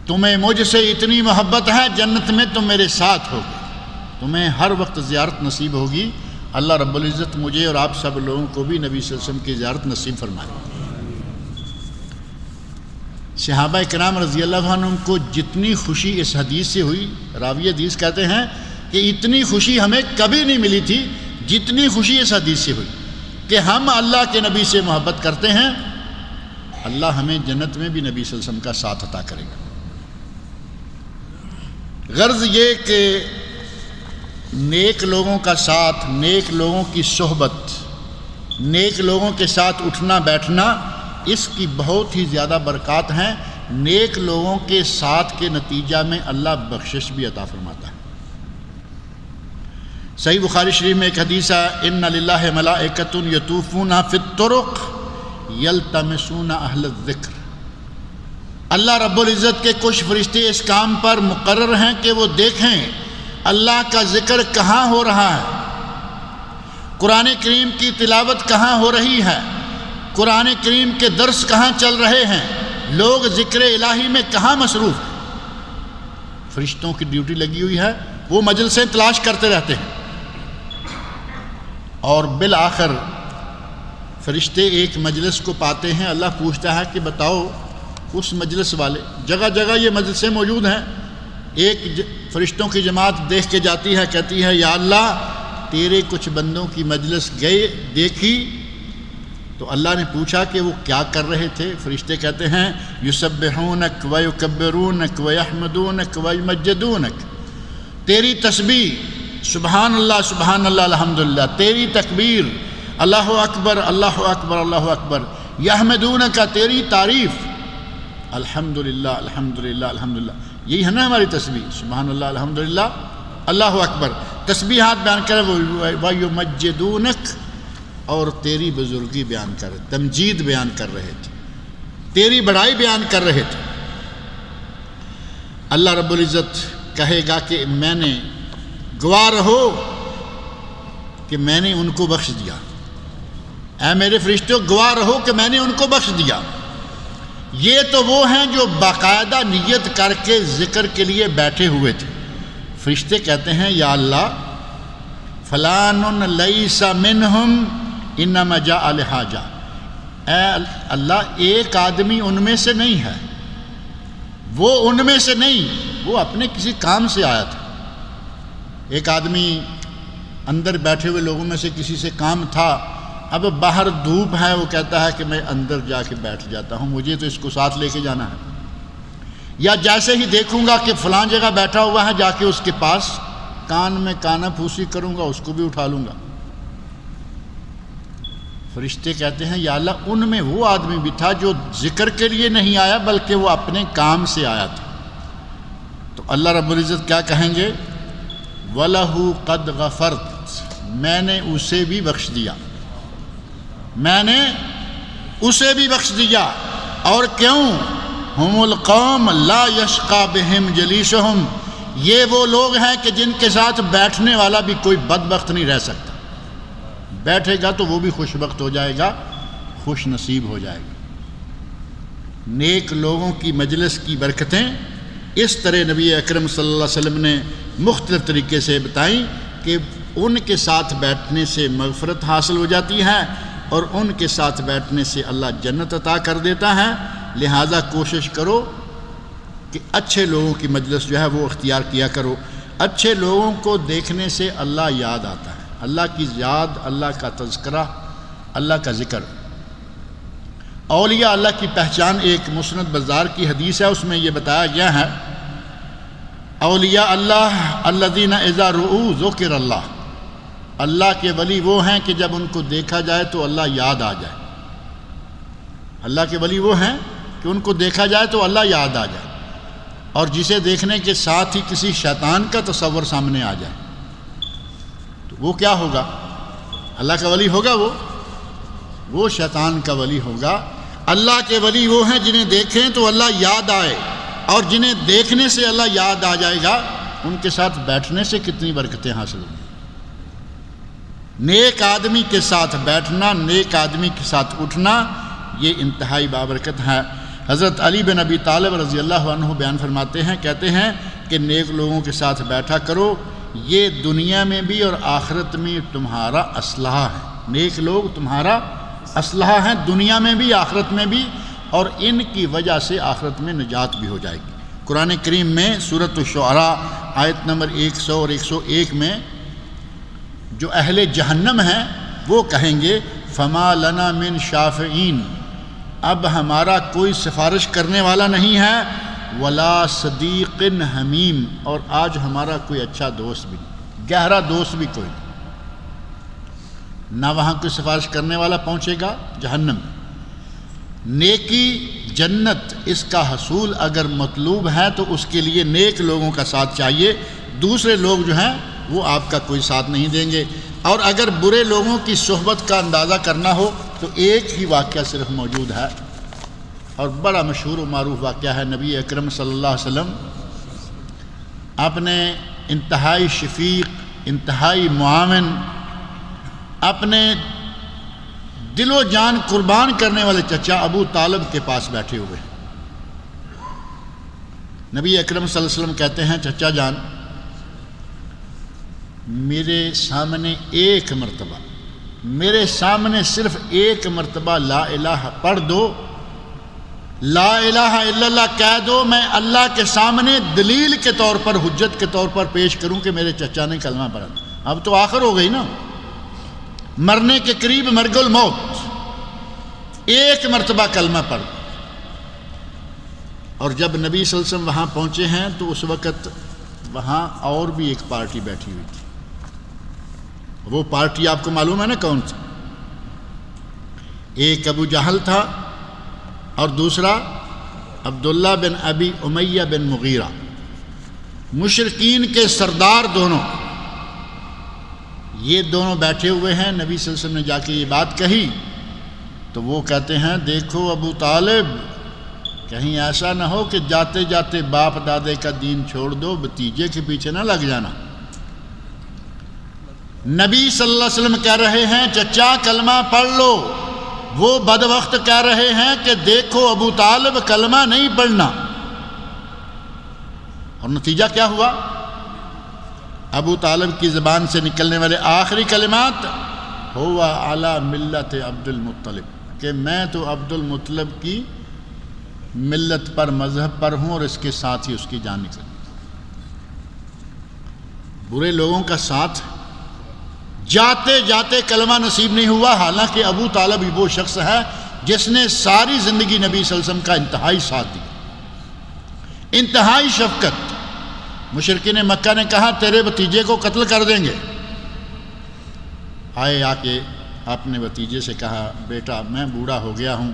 تمہیں مجھ سے اتنی محبت ہے، جنت میں تم میرے ساتھ ہوگے، تمہیں ہر وقت زیارت نصیب ہوگی۔ اللہ رب العزت مجھے اور آپ سب لوگوں کو بھی نبی صلی اللہ علیہ وسلم کی زیارت نصیب فرمائے۔ صحابہ کرام رضی اللہ عنہم کو جتنی خوشی اس حدیث سے ہوئی، راوی حدیث کہتے ہیں کہ اتنی خوشی ہمیں کبھی نہیں ملی تھی جتنی خوشی اس حدیث سے ہوئی کہ ہم اللہ کے نبی سے محبت کرتے ہیں اللہ ہمیں جنت میں بھی نبی صلی اللہ علیہ وسلم کا ساتھ عطا کرے گا۔ غرض یہ کہ نیک لوگوں کا ساتھ، نیک لوگوں کی صحبت، نیک لوگوں کے ساتھ اٹھنا بیٹھنا، اس کی بہت ہی زیادہ برکات ہیں۔ نیک لوگوں کے ساتھ کے نتیجہ میں اللہ بخشش بھی عطا فرماتا ہے۔ صحیح بخاری شریف میں ایک حدیث ہے، ان للہ ملائکۃ یطوفون فی الطرق یلتمسون اہل الذکر۔ اللہ رب العزت کے کچھ فرشتے اس کام پر مقرر ہیں کہ وہ دیکھیں اللہ کا ذکر کہاں ہو رہا ہے، قرآن کریم کی تلاوت کہاں ہو رہی ہے، قرآن کریم کے درس کہاں چل رہے ہیں، لوگ ذکر الہی میں کہاں مصروف ہیں۔ فرشتوں کی ڈیوٹی لگی ہوئی ہے، وہ مجلسیں تلاش کرتے رہتے ہیں، اور بالآخر فرشتے ایک مجلس کو پاتے ہیں، اللہ پوچھتا ہے کہ بتاؤ اس مجلس والے، جگہ جگہ یہ مجلسیں موجود ہیں، ایک فرشتوں کی جماعت دیکھ کے جاتی ہے، کہتی ہے یا اللہ تیرے کچھ بندوں کی مجلس گئے دیکھی، تو اللہ نے پوچھا کہ وہ کیا کر رہے تھے؟ فرشتے کہتے ہیں یسبحونک ویکبرونک ویحمدونک ویمجدونک، تیری تسبیح سبحان اللہ الحمدللہ، تیری تکبیر اللہ اکبر اللہ اکبر اللہ اکبر، یحمدونک تیری تعریف الحمدللہ الحمدللہ الحمدللہ، یہی ہے نا ہماری تسبیح، سبحان اللہ الحمدللہ اللہ اکبر، تسبیحات بیان کر ویمجدونک، اور تیری بزرگی بیان کر رہے، تمجید بیان کر رہے تھے، تیری بڑائی بیان کر رہے تھے۔ اللہ رب العزت کہے گا کہ میں نے، گواہ رہو کہ میں نے ان کو بخش دیا، اے میرے فرشتوں گواہ رہو کہ میں نے ان کو بخش دیا۔ یہ تو وہ ہیں جو باقاعدہ نیت کر کے ذکر کے لیے بیٹھے ہوئے تھے۔ فرشتے کہتے ہیں یا اللہ فلان لیس منہم انما جاء لحاجہ، اے اللہ ایک آدمی ان میں سے نہیں ہے، وہ ان میں سے نہیں، وہ اپنے کسی کام سے آیا تھا۔ ایک آدمی اندر بیٹھے ہوئے لوگوں میں سے کسی سے کام تھا، اب باہر دھوپ ہے، وہ کہتا ہے کہ میں اندر جا کے بیٹھ جاتا ہوں، مجھے تو اس کو ساتھ لے کے جانا ہے، یا جیسے ہی دیکھوں گا کہ فلاں جگہ بیٹھا ہوا ہے جا کے اس کے پاس کان میں کانا پھوسی کروں گا، اس کو بھی اٹھا لوں گا۔ فرشتے کہتے ہیں یا اللہ ان میں وہ آدمی بھی تھا جو ذکر کے لیے نہیں آیا بلکہ وہ اپنے کام سے آیا تھا۔ تو اللہ رب العزت کیا کہیں گے؟ وَلَهُ قَدْ غَفَرْتُ، میں نے اسے بھی بخش دیا، میں نے اسے بھی بخش دیا۔ اور کیوں؟ ہم القوم لا یشقی بہم جلیسہم، یہ وہ لوگ ہیں کہ جن کے ساتھ بیٹھنے والا بھی کوئی بدبخت نہیں رہ سکتا، بیٹھے گا تو وہ بھی خوش بخت ہو جائے گا، خوش نصیب ہو جائے گا۔ نیک لوگوں کی مجلس کی برکتیں اس طرح نبی اکرم صلی اللہ علیہ وسلم نے مختلف طریقے سے بتائیں کہ ان کے ساتھ بیٹھنے سے مغفرت حاصل ہو جاتی ہے، اور ان کے ساتھ بیٹھنے سے اللہ جنت عطا کر دیتا ہے۔ لہٰذا کوشش کرو کہ اچھے لوگوں کی مجلس جو ہے وہ اختیار کیا کرو۔ اچھے لوگوں کو دیکھنے سے اللہ یاد آتا ہے، اللہ کی یاد، اللہ کا تذکرہ، اللہ کا ذکر۔ اولیاء اللہ کی پہچان ایک مسند بزار کی حدیث ہے، اس میں یہ بتایا گیا ہے اولیاء اللہ الذین اذا رؤوا ذکر اللہ، اللہ کے ولی وہ ہیں کہ جب ان کو دیکھا جائے تو اللہ یاد آ جائے۔ اللہ کے ولی وہ ہیں کہ ان کو دیکھا جائے تو اللہ یاد آ جائے، اور جسے دیکھنے کے ساتھ ہی کسی شیطان کا تصور سامنے آ جائے تو وہ کیا ہوگا؟ اللہ کا ولی ہوگا، وہ شیطان کا ولی ہوگا۔ اللہ کے ولی وہ ہیں جنہیں دیکھیں تو اللہ یاد آئے، اور جنہیں دیکھنے سے اللہ یاد آ جائے گا ان کے ساتھ بیٹھنے سے کتنی برکتیں حاصل ہوں گی۔ نیک آدمی کے ساتھ بیٹھنا، نیک آدمی کے ساتھ اٹھنا، یہ انتہائی بابرکت ہے۔ حضرت علی بن ابی طالب رضی اللہ عنہ بیان فرماتے ہیں، کہتے ہیں کہ نیک لوگوں کے ساتھ بیٹھا کرو، یہ دنیا میں بھی اور آخرت میں تمہارا اسلحہ ہے۔ نیک لوگ تمہارا اسلحہ ہیں، دنیا میں بھی آخرت میں بھی، اور ان کی وجہ سے آخرت میں نجات بھی ہو جائے گی۔ قرآن کریم میں سورۃ الشعراء آیت نمبر 100 اور 101 میں جو اہل جہنم ہیں وہ کہیں گے فما لنا من شافعین، اب ہمارا کوئی سفارش کرنے والا نہیں ہے، ولا صدیق حمیم، اور آج ہمارا کوئی اچھا دوست بھی نہیں، گہرا دوست بھی کوئی نہیں، نہ وہاں کوئی سفارش کرنے والا پہنچے گا جہنم۔ نیکی جنت، اس کا حصول اگر مطلوب ہے تو اس کے لیے نیک لوگوں کا ساتھ چاہیے، دوسرے لوگ جو ہیں وہ آپ کا کوئی ساتھ نہیں دیں گے۔ اور اگر برے لوگوں کی صحبت کا اندازہ کرنا ہو تو ایک ہی واقعہ صرف موجود ہے، اور بڑا مشہور و معروف واقعہ ہے۔ نبی اکرم صلی اللہ علیہ وسلم اپنے انتہائی شفیق، انتہائی معاون، اپنے دل و جان قربان کرنے والے چچا ابو طالب کے پاس بیٹھے ہوئے ہیں۔ نبی اکرم صلی اللہ علیہ وسلم کہتے ہیں، چچا جان میرے سامنے ایک مرتبہ، میرے سامنے صرف ایک مرتبہ لا الہ پڑھ دو، لا الہ الا اللہ کہہ دو، میں اللہ کے سامنے دلیل کے طور پر، حجت کے طور پر پیش کروں کہ میرے چچا نے کلمہ پڑھا۔ اب تو آخر ہو گئی نا، مرنے کے قریب، مرگ الموت، ایک مرتبہ کلمہ پڑھ۔ اور جب نبی صلی اللہ علیہ وسلم وہاں پہنچے ہیں تو اس وقت وہاں اور بھی ایک پارٹی بیٹھی ہوئی تھی۔ وہ پارٹی آپ کو معلوم ہے نا کون سی؟ ایک ابو جہل تھا اور دوسرا عبداللہ بن ابی امیہ بن مغیرہ، مشرکین کے سردار دونوں، یہ دونوں بیٹھے ہوئے ہیں۔ نبی صلی اللہ علیہ وسلم نے جا کے یہ بات کہی تو وہ کہتے ہیں، دیکھو ابو طالب، کہیں ایسا نہ ہو کہ جاتے جاتے باپ دادے کا دین چھوڑ دو، بھتیجے کے پیچھے نہ لگ جانا۔ نبی صلی اللہ علیہ وسلم کہہ رہے ہیں چچا کلمہ پڑھ لو، وہ بدبخت کہہ رہے ہیں کہ دیکھو ابو طالب کلمہ نہیں پڑھنا۔ اور نتیجہ کیا ہوا؟ ابو طالب کی زبان سے نکلنے والے آخری کلمات، ہوا علی ملت عبد المطلب، کہ میں تو عبد المطلب کی ملت پر، مذہب پر ہوں، اور اس کے ساتھ ہی اس کی جان نکل۔ برے لوگوں کا ساتھ جاتے جاتے کلمہ نصیب نہیں ہوا، حالانکہ ابو طالب ہی وہ شخص ہے جس نے ساری زندگی نبی صلی اللہ علیہ وسلم کا انتہائی ساتھ دیا، انتہائی شفقت۔ مشرکین مکہ نے کہا تیرے بھتیجے کو قتل کر دیں گے، آئے آ کے اپنے بھتیجے سے کہا بیٹا میں بوڑھا ہو گیا ہوں،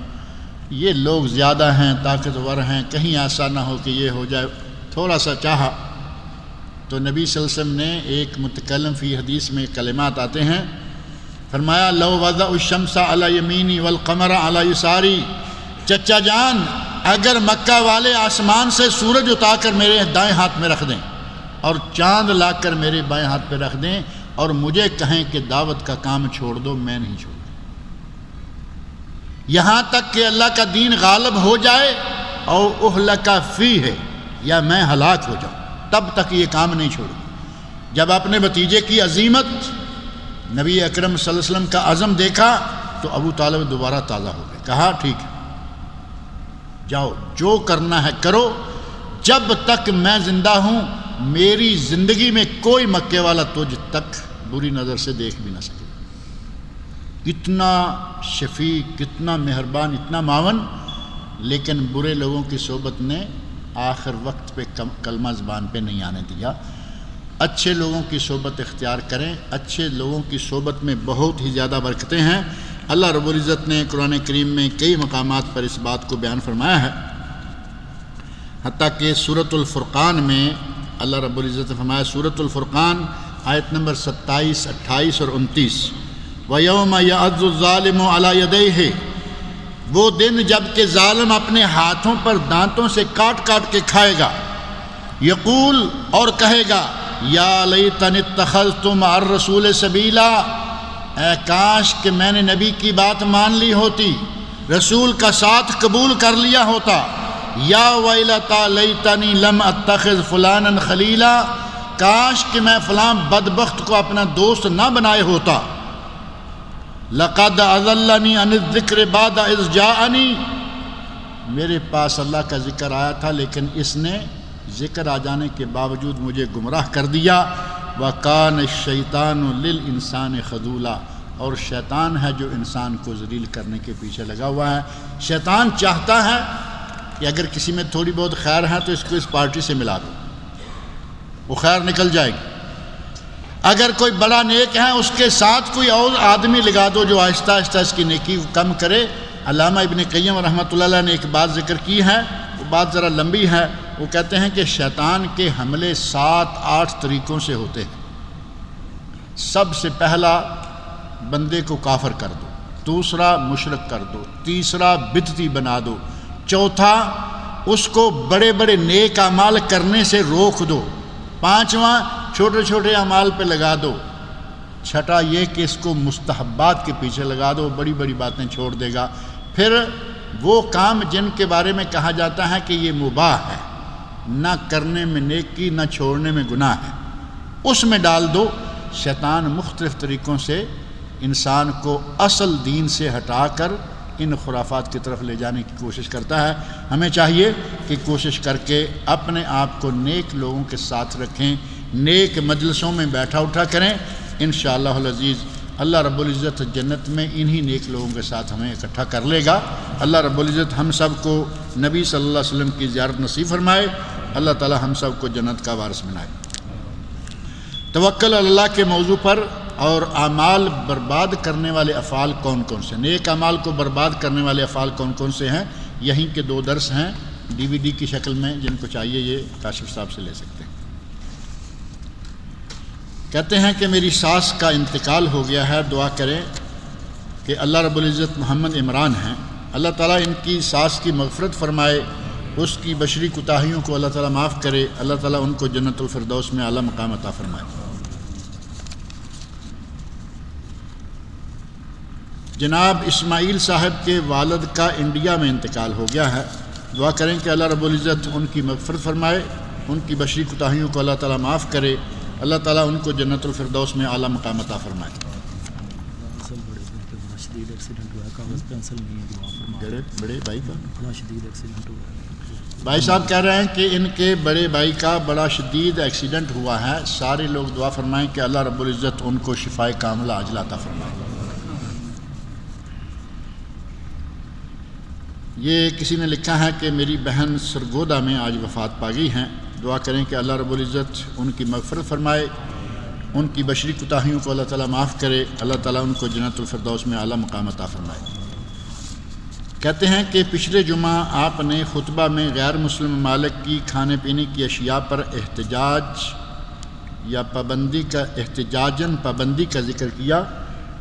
یہ لوگ زیادہ ہیں، طاقتور ہیں، کہیں ایسا نہ ہو کہ یہ ہو جائے، تھوڑا سا چاہا۔ تو نبی صلی اللہ علیہ وسلم نے ایک متکلم فی حدیث میں کلمات آتے ہیں، فرمایا لو وضع الشمس علی یمینی والقمر علی یساری، چچا جان اگر مکہ والے آسمان سے سورج اٹھا کر میرے دائیں ہاتھ میں رکھ دیں اور چاند لا کر میرے بائیں ہاتھ پہ رکھ دیں اور مجھے کہیں کہ دعوت کا کام چھوڑ دو، میں نہیں چھوڑوں، یہاں تک کہ اللہ کا دین غالب ہو جائے اور اہلک فیہ، یا میں ہلاک ہو جاؤں، تب تک یہ کام نہیں چھوڑوں۔ جب اپنے بھتیجے کی عظیمت، نبی اکرم صلی اللہ علیہ وسلم کا عزم دیکھا تو ابو طالب دوبارہ تازہ ہو گئے، کہا ٹھیک ہے جاؤ جو کرنا ہے کرو، جب تک میں زندہ ہوں میری زندگی میں کوئی مکے والا تجھ تک بری نظر سے دیکھ بھی نہ سکے۔ کتنا شفیق، کتنا مہربان، اتنا معاون، لیکن برے لوگوں کی صحبت نے آخر وقت پہ کلمہ زبان پہ نہیں آنے دیا۔ اچھے لوگوں کی صحبت اختیار کریں، اچھے لوگوں کی صحبت میں بہت ہی زیادہ برکتیں ہیں۔ اللہ رب العزت نے قرآن کریم میں کئی مقامات پر اس بات کو بیان فرمایا ہے، حتیٰ کہ سورۃ الفرقان میں اللہ رب العزت نے فرمایا، سورۃ الفرقان آیت نمبر 27، 28 اور 29، وَيَوْمَ يَعَضُّ الظَّالِمُ عَلَى يَدَيْهِ، وہ دن جب کہ ظالم اپنے ہاتھوں پر دانتوں سے کاٹ کاٹ کے کھائے گا، یقول، اور کہے گا، یا لیتنی اتخذت مع الرسول سبیلا، اے کاش کہ میں نے نبی کی بات مان لی ہوتی، رسول کا ساتھ قبول کر لیا ہوتا، یا ویلتا لیتنی لم اتخذ فلانا خلیلا، کاش کہ میں فلاں بدبخت کو اپنا دوست نہ بنائے ہوتا، لقد اضلنی عن الذکر بعد اذ جاءنی، میرے پاس اللہ کا ذکر آیا تھا لیکن اس نے ذکر آ جانے کے باوجود مجھے گمراہ کر دیا، وَكَانَ الشَّيْطَانُ لِلْإِنسَانِ خَذُولًا، اور شیطان ہے جو انسان کو ذلیل کرنے کے پیچھے لگا ہوا ہے۔ شیطان چاہتا ہے کہ اگر کسی میں تھوڑی بہت خیر ہے تو اس کو اس پارٹی سے ملا دو، وہ خیر نکل جائے گی۔ اگر کوئی بڑا نیک ہے اس کے ساتھ کوئی اور آدمی لگا دو جو آہستہ آہستہ اس کی نیکی کو کم کرے۔ علامہ ابن قیم رحمۃ اللہ علیہ نے ایک بات ذکر کی ہے، وہ بات ذرا لمبی ہے۔ وہ کہتے ہیں کہ شیطان کے حملے 7-8 طریقوں سے ہوتے ہیں۔ سب سے پہلا، بندے کو کافر کر دو، دوسرا مشرک کر دو، تیسرا بدعتی بنا دو، چوتھا اس کو بڑے بڑے نیک اعمال کرنے سے روک دو، پانچواں چھوٹے چھوٹے اعمال پہ لگا دو، چھٹا یہ کہ اس کو مستحبات کے پیچھے لگا دو، بڑی بڑی باتیں چھوڑ دے گا۔ پھر وہ کام جن کے بارے میں کہا جاتا ہے کہ یہ مباح ہے، نہ کرنے میں نیکی نہ چھوڑنے میں گناہ ہے، اس میں ڈال دو۔ شیطان مختلف طریقوں سے انسان کو اصل دین سے ہٹا کر ان خرافات کی طرف لے جانے کی کوشش کرتا ہے۔ ہمیں چاہیے کہ کوشش کر کے اپنے آپ کو نیک لوگوں کے ساتھ رکھیں، نیک مجلسوں میں بیٹھا اٹھا کریں۔ انشاءاللہ العزیز اللہ رب العزت جنت میں انہی نیک لوگوں کے ساتھ ہمیں اکٹھا کر لے گا۔ اللہ رب العزت ہم سب کو نبی صلی اللہ علیہ وسلم کی زیارت نصیب فرمائے۔ اللہ تعالی ہم سب کو جنت کا وارث بنائے۔ توکل اللہ کے موضوع پر اور اعمال برباد کرنے والے افعال کون کون سے، نیک اعمال کو برباد کرنے والے افعال کون کون سے ہیں، یہیں کے 2 درس ہیں DVD کی شکل میں، جن کو چاہیے یہ کاشف صاحب سے لے سکتے ہیں۔ کہتے ہیں کہ میری ساس کا انتقال ہو گیا ہے، دعا کریں کہ اللہ رب العزت محمد عمران ہیں، اللہ تعالیٰ ان کی ساس کی مغفرت فرمائے، اس کی بشری کوتاہیوں کو اللہ تعالیٰ معاف کرے، اللہ تعالیٰ ان کو جنت الفردوس میں اعلیٰ مقام عطا فرمائے۔ جناب اسماعیل صاحب کے والد کا انڈیا میں انتقال ہو گیا ہے، دعا کریں کہ اللہ رب العزت ان کی مغفرت فرمائے، ان کی بشری کوتاہیوں کو اللہ تعالیٰ معاف کرے، اللہ تعالیٰ ان کو جنت الفردوس میں اعلیٰ مقام عطا فرمائے۔ بڑے بھائی کا بھائی صاحب کہہ رہے ہیں کہ ان کے بڑے بھائی کا بڑا شدید ایکسیڈنٹ ہوا ہے، سارے لوگ دعا فرمائیں کہ اللہ رب العزت ان کو شفائے کاملہ عاجلہ عطا فرمائے۔ یہ کسی نے لکھا ہے کہ میری بہن سرگودا میں آج وفات پا گئی ہیں، دعا کریں کہ اللہ رب العزت ان کی مغفرت فرمائے، ان کی بشری کوتاہیوں کو اللہ تعالیٰ معاف کرے، اللہ تعالیٰ ان کو جنت الفردوس میں اعلیٰ مقام عطا فرمائے۔ کہتے ہیں کہ پچھلے جمعہ آپ نے خطبہ میں غیر مسلم ممالک کی کھانے پینے کی اشیاء پر احتجاجاً پابندی کا ذکر کیا،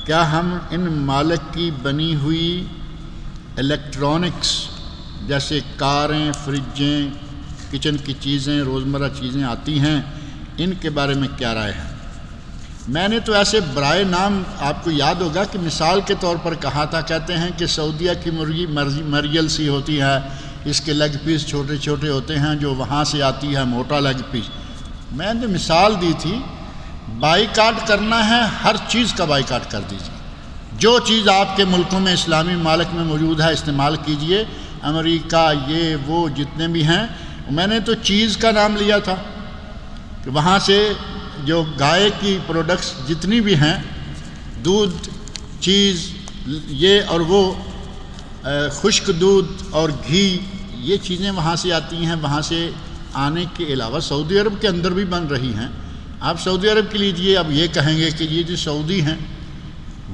کیا ہم ان ممالک کی بنی ہوئی الیکٹرانکس جیسے کاریں، فریجیں، کچن کی چیزیں، روزمرہ چیزیں آتی ہیں، ان کے بارے میں کیا رائے ہے؟ میں نے تو ایسے برائے نام آپ کو یاد ہوگا کہ مثال کے طور پر کہا تھا، کہتے ہیں کہ سعودیہ کی مرغی مریل سی ہوتی ہے، اس کے لیگ پیس چھوٹے چھوٹے ہوتے ہیں، جو وہاں سے آتی ہے موٹا لیگ پیس۔ میں نے مثال دی تھی، بائیکاٹ کرنا ہے، ہر چیز کا بائیکاٹ کر دیجیے، جو چیز آپ کے ملکوں میں اسلامی ممالک میں موجود ہے استعمال کیجئے، امریکہ یہ وہ جتنے بھی ہیں۔ میں نے تو چیز کا نام لیا تھا کہ وہاں سے جو گائے کی پروڈکٹس جتنی بھی ہیں، دودھ، چیز، یہ اور وہ، خشک دودھ اور گھی، یہ چیزیں وہاں سے آتی ہیں۔ وہاں سے آنے کے علاوہ سعودی عرب کے اندر بھی بن رہی ہیں۔ آپ سعودی عرب کے لیجئے، اب یہ کہیں گے کہ یہ جو سعودی ہیں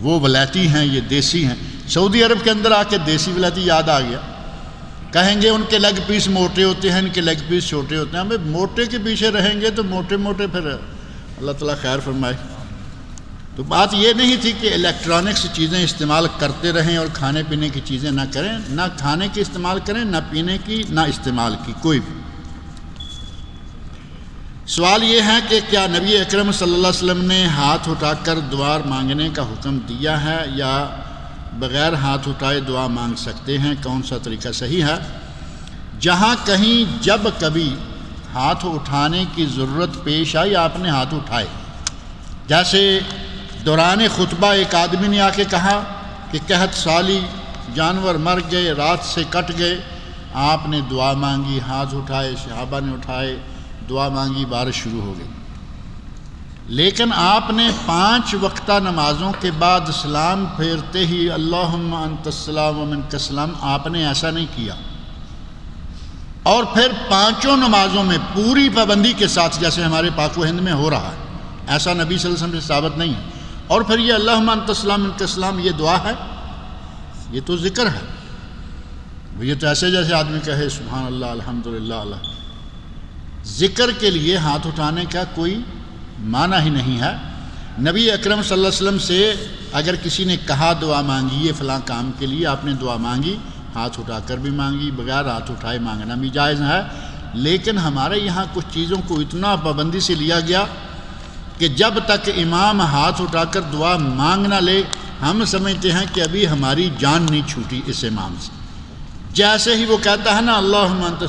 وہ ولایتی ہیں، یہ دیسی ہیں۔ سعودی عرب کے اندر آ کے دیسی ولایتی یاد آ گیا، کہیں گے ان کے لیگ پیس موٹے ہوتے ہیں، ان کے لیگ پیس چھوٹے ہوتے ہیں۔ ہمیں موٹے کے پیچھے رہیں گے تو موٹے موٹے، پھر اللہ تعالیٰ خیر فرمائے۔ تو بات یہ نہیں تھی کہ الیکٹرانکس چیزیں استعمال کرتے رہیں اور کھانے پینے کی چیزیں نہ کریں، نہ کھانے کی استعمال کریں، نہ پینے کی، نہ استعمال کی، کوئی بھی۔ سوال یہ ہے کہ کیا نبی اکرم صلی اللہ علیہ وسلم نے ہاتھ اٹھا کر دعا مانگنے کا حکم دیا ہے، یا بغیر ہاتھ اٹھائے دعا مانگ سکتے ہیں؟ کون سا طریقہ صحیح ہے؟ جہاں کہیں جب کبھی ہاتھ اٹھانے کی ضرورت پیش آئی، آپ نے ہاتھ اٹھائے۔ جیسے دوران خطبہ ایک آدمی نے آ کے کہا کہ قحط سالی، جانور مر گئے، رات سے کٹ گئے، آپ نے دعا مانگی، ہاتھ اٹھائے، صحابہ نے اٹھائے، دعا مانگی، بارش شروع ہو گئی۔ لیکن آپ نے 5 وقتہ نمازوں کے بعد سلام پھیرتے ہی اللہم انت السلام و منک السلام آپ نے ایسا نہیں کیا، اور پھر 5 نمازوں میں پوری پابندی کے ساتھ جیسے ہمارے پاک و ہند میں ہو رہا ہے، ایسا نبی صلی اللہ علیہ وسلم سے ثابت نہیں ہے۔ اور پھر یہ اللہم انت السلام منک السلام یہ دعا ہے، یہ تو ذکر ہے، یہ تو ایسے جیسے آدمی کہے سبحان اللہ الحمدللہ اللہ، ذکر کے لیے ہاتھ اٹھانے کا کوئی معنی ہی نہیں ہے۔ نبی اکرم صلی اللہ علیہ وسلم سے اگر کسی نے کہا دعا مانگیے فلاں کام کے لیے، آپ نے دعا مانگی، ہاتھ اٹھا کر بھی مانگی، بغیر ہاتھ اٹھائے مانگنا بھی جائز ہے، لیکن ہمارے یہاں کچھ چیزوں کو اتنا پابندی سے لیا گیا کہ جب تک امام ہاتھ اٹھا کر دعا مانگ نہ لے ہم سمجھتے ہیں کہ ابھی ہماری جان نہیں چھوٹی اس امام سے۔ جیسے ہی وہ کہتا ہے نا اللہم انت،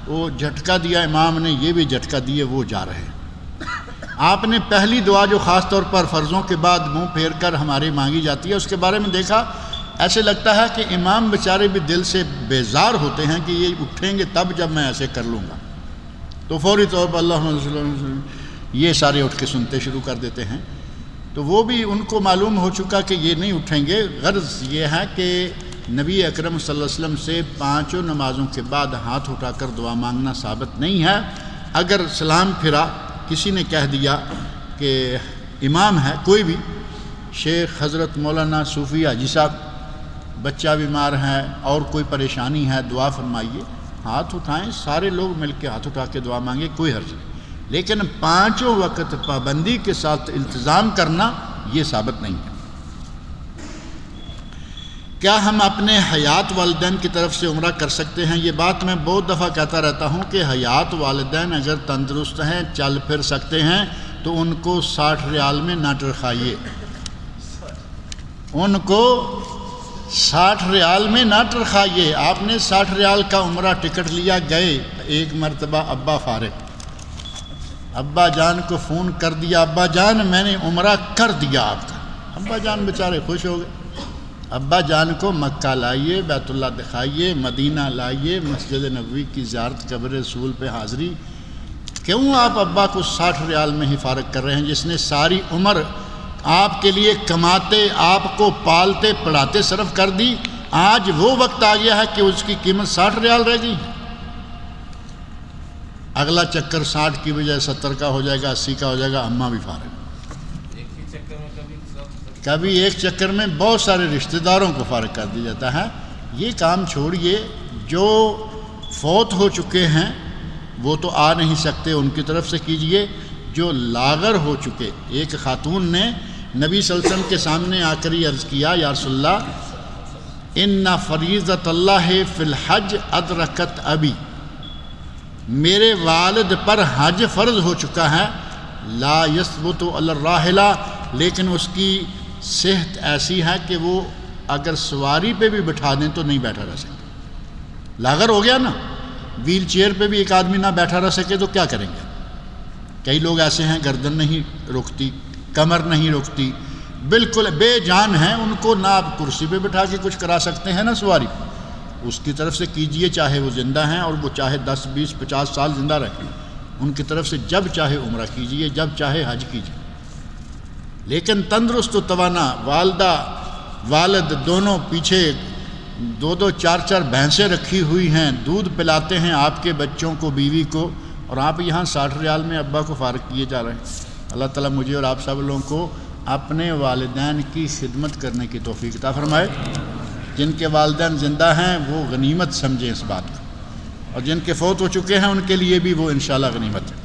وہ جھٹکا دیا امام نے، یہ بھی جھٹکا دیے، وہ جا رہے ہیں۔ آپ نے پہلی دعا جو خاص طور پر فرضوں کے بعد منہ پھیر کر ہماری مانگی جاتی ہے، اس کے بارے میں دیکھا، ایسے لگتا ہے کہ امام بیچارے بھی دل سے بیزار ہوتے ہیں کہ یہ اٹھیں گے تب جب میں ایسے کر لوں گا، تو فوری طور پر اللہم یہ سارے اٹھ کے سنتے شروع کر دیتے ہیں۔ تو وہ بھی ان کو معلوم ہو چکا کہ یہ نہیں اٹھیں گے۔ غرض یہ ہے کہ نبی اکرم صلی اللہ علیہ وسلم سے 5 نمازوں کے بعد ہاتھ اٹھا کر دعا مانگنا ثابت نہیں ہے۔ اگر سلام پھرا کسی نے کہہ دیا کہ امام ہے کوئی بھی، شیخ، حضرت، مولانا، صوفی، حاجی صاحب، بچہ بیمار ہے اور کوئی پریشانی ہے دعا فرمائیے، ہاتھ اٹھائیں، سارے لوگ مل کے ہاتھ اٹھا کے دعا مانگے، کوئی حرج نہیں، لیکن 5 وقت پابندی کے ساتھ التزام کرنا یہ ثابت نہیں ہے۔ کیا ہم اپنے حیات والدین کی طرف سے عمرہ کر سکتے ہیں؟ یہ بات میں بہت دفعہ کہتا رہتا ہوں کہ حیات والدین اگر تندرست ہیں، چل پھر سکتے ہیں، تو ان کو 60 ریال میں نہ ٹرخائیے، ان کو 60 ریال میں نہ ٹرخائیے۔ آپ نے 60 ریال کا عمرہ ٹکٹ لیا، گئے، ایک مرتبہ ابا فارغ، ابا جان کو فون کر دیا، ابا جان میں نے عمرہ کر دیا آپ کا، ابا جان بیچارے خوش ہو گئے۔ ابا جان کو مکہ لائیے، بیت اللہ دکھائیے، مدینہ لائیے، مسجد نبوی کی زیارت، قبر رسول پہ حاضری۔ کیوں آپ ابا کو 60 ریال میں ہی فارغ کر رہے ہیں، جس نے ساری عمر آپ کے لیے کماتے، آپ کو پالتے پڑھاتے صرف کر دی؟ آج وہ وقت آ گیا ہے کہ اس کی قیمت 60 ریال رہ گئی۔ اگلا چکر 60 کی بجائے 70 کا ہو جائے گا، 80 کا ہو جائے گا، اماں بھی فارغ۔ کبھی ایک چکر میں بہت سارے رشتہ داروں کو فارغ کر دیا جاتا ہے۔ یہ کام چھوڑیے، جو فوت ہو چکے ہیں وہ تو آ نہیں سکتے، ان کی طرف سے کیجئے۔ جو لاغر ہو چکے، ایک خاتون نے نبی صلی اللہ علیہ وسلم کے سامنے آ کر یہ عرض کیا، یا رسول اللہ ان فریضۃ اللہ فی الحج ادرکت ابی، میرے والد پر حج فرض ہو چکا ہے، لا یثبت علی الراحلہ، لیکن اس کی صحت ایسی ہے کہ وہ اگر سواری پہ بھی بٹھا دیں تو نہیں بیٹھا رہ سکتا۔ لاغر ہو گیا نا، ویل چیئر پہ بھی ایک آدمی نہ بیٹھا رہ سکے تو کیا کریں گے؟ کئی لوگ ایسے ہیں گردن نہیں رکتی، کمر نہیں رکتی، بالکل بے جان ہیں، ان کو نہ آپ کرسی پہ بٹھا کے کچھ کرا سکتے ہیں نہ سواری پہ۔ اس کی طرف سے کیجئے، چاہے وہ زندہ ہیں اور وہ چاہے 10 20 50 سال زندہ رہیں، ان کی طرف سے جب چاہے عمرہ کیجئے، جب چاہے حج کیجئے۔ لیکن تندرست و توانا والدہ والد دونوں پیچھے 2 4 بھینسیں رکھی ہوئی ہیں، دودھ پلاتے ہیں آپ کے بچوں کو، بیوی کو، اور آپ یہاں 60 ریال میں ابا کو فارغ کیے جا رہے ہیں۔ اللہ تعالیٰ مجھے اور آپ سب لوگوں کو اپنے والدین کی خدمت کرنے کی توفیق عطا فرمائے۔ جن کے والدین زندہ ہیں وہ غنیمت سمجھیں اس بات کو، اور جن کے فوت ہو چکے ہیں ان کے لیے بھی وہ انشاءاللہ غنیمت ہے۔